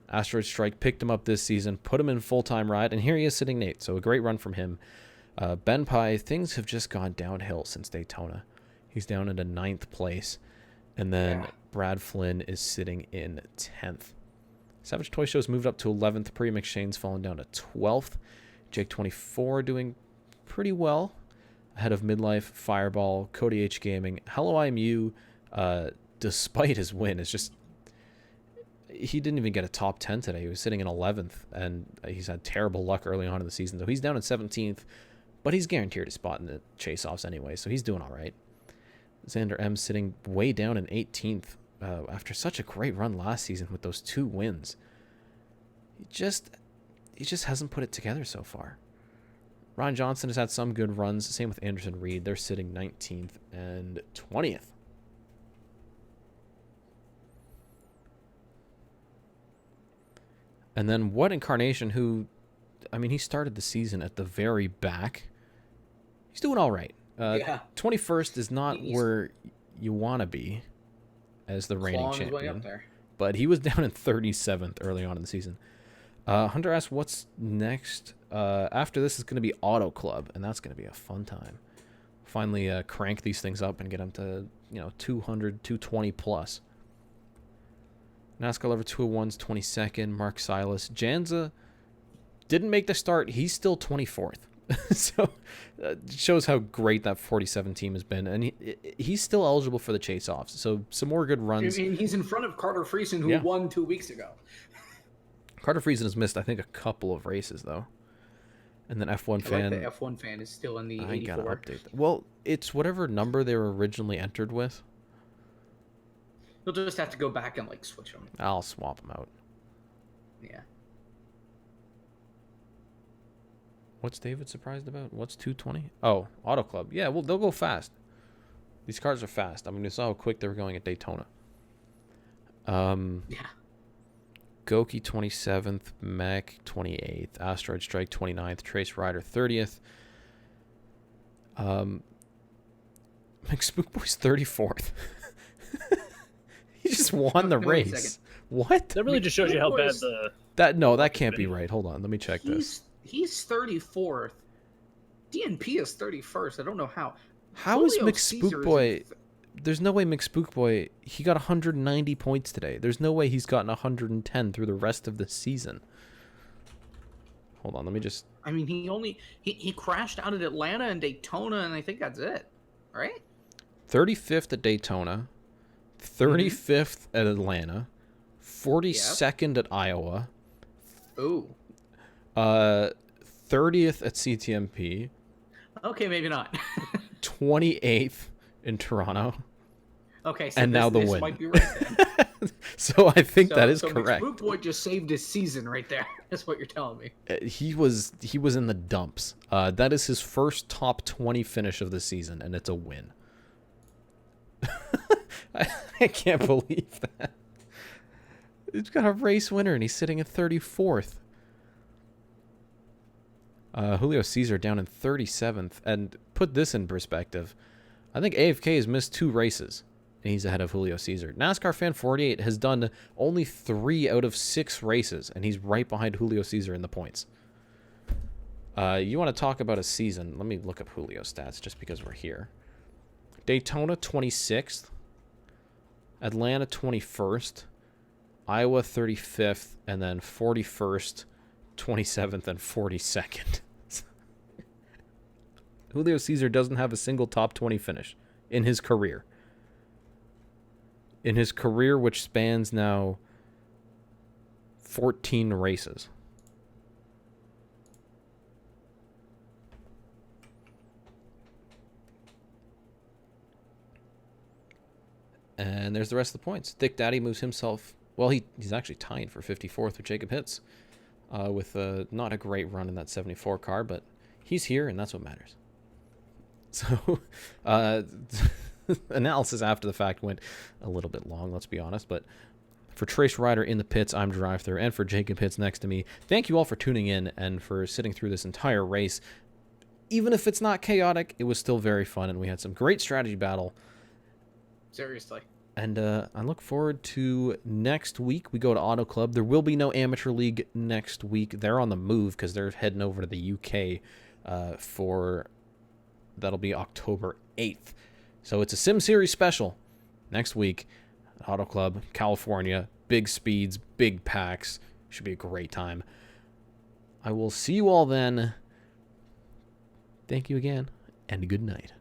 Asteroid Strike picked him up this season, put him in full-time ride, and here he is sitting in 8th. So a great run from him. Ben Pye, things have just gone downhill since Daytona. He's down into 9th place. And then Brad Flynn is sitting in 10th. Savage Toy Show's moved up to 11th. Pri McShane's fallen down to 12th. Jake 24 doing pretty well. Ahead of Midlife, Fireball, CodyHGaming. Hello IMU, despite his win, is just... He didn't even get a top 10 today. He was sitting in 11th, and he's had terrible luck early on in the season. So he's down in 17th, but he's guaranteed a spot in the chase-offs anyway, so he's doing all right. Xander M sitting way down in 18th. after such a great run last season with those 2 wins. He just hasn't put it together so far. Ryan Johnson has had some good runs. Same with Anderson Reed. They're sitting 19th and 20th. And then what Incarnation, who, I mean, he started the season at the very back. He's doing all right. 21st is not where you want to be as the reigning champion. But he was down in 37th early on in the season. Hunter asks, what's next? After this is going to be Auto Club, and that's going to be a fun time. Finally crank these things up and get them to, 200, 220 plus. NASCAR Lover 201's 22nd. Mark Silas. Janza didn't make the start. He's still 24th. So it shows how great that 47 team has been. And he's still eligible for the chase-offs. So some more good runs. I mean, he's in front of Carter Friesen, who won 2 weeks ago. Carter Friesen has missed, I think, a couple of races, though. And then F1 fan... the F1 fan is still in the 84. I gotta update that. Well, it's whatever number they were originally entered with. You'll just have to go back and, switch them. I'll swap them out. Yeah. What's David surprised about? What's 220? Oh, Auto Club. Yeah, well, they'll go fast. These cars are fast. I mean, we saw how quick they were going at Daytona. Yeah. Goky 27th, Mech 28th, Asteroid Strike 29th, Trace Rider 30th. McSpookboy's 34th. He just won the race. What? That really just shows you how bad that can't be right. Hold on, let me check this. He's 34th. DNP is 31st. I don't know how. How is McSpookboy? There's no way McSpookboy. He got 190 points today. There's no way he's gotten 110 through the rest of the season. Hold on, let me just. I mean, he crashed out at Atlanta and Daytona, and I think that's it, right? 35th at Daytona, 35th at Atlanta, 42nd at Iowa. Ooh. 30th at CTMP. Okay, maybe not. 28th in Toronto. Okay, so and now the this win. Might be right then. So I think that is correct. McSpookboy just saved his season right there. That's what you're telling me. He was in the dumps. That is his first top 20 finish of the season, and it's a win. I can't believe that. He's got a race winner, and he's sitting at 34th. Julio Cesar down in 37th. And put this in perspective. I think AFK has missed 2 races, and he's ahead of Julio Cesar. NASCAR Fan 48 has done only 3 out of 6 races, and he's right behind Julio Cesar in the points. You want to talk about a season? Let me look up Julio's stats just because we're here. Daytona 26th. Atlanta 21st. Iowa 35th. And then 41st, 27th, and 42nd. Julio Cesar doesn't have a single top 20 finish in his career. In his career, which spans now 14 races. And there's the rest of the points. Thick Daddy moves himself. Well, he's actually tied for 54th with Jacob Hitz. With not a great run in that 74 car, but he's here, and that's what matters. So, analysis after the fact went a little bit long, let's be honest. But for Trace Rider in the pits, I'm Drive-Thru, and for Jacob Hitz next to me, thank you all for tuning in and for sitting through this entire race. Even if it's not chaotic, it was still very fun, and we had some great strategy battle. Seriously. And I look forward to next week. We go to Auto Club. There will be no Amateur League next week. They're on the move because they're heading over to the UK for... That'll be October 8th. So it's a Sim Series special next week. Auto Club, California. Big speeds, big packs. Should be a great time. I will see you all then. Thank you again, and good night.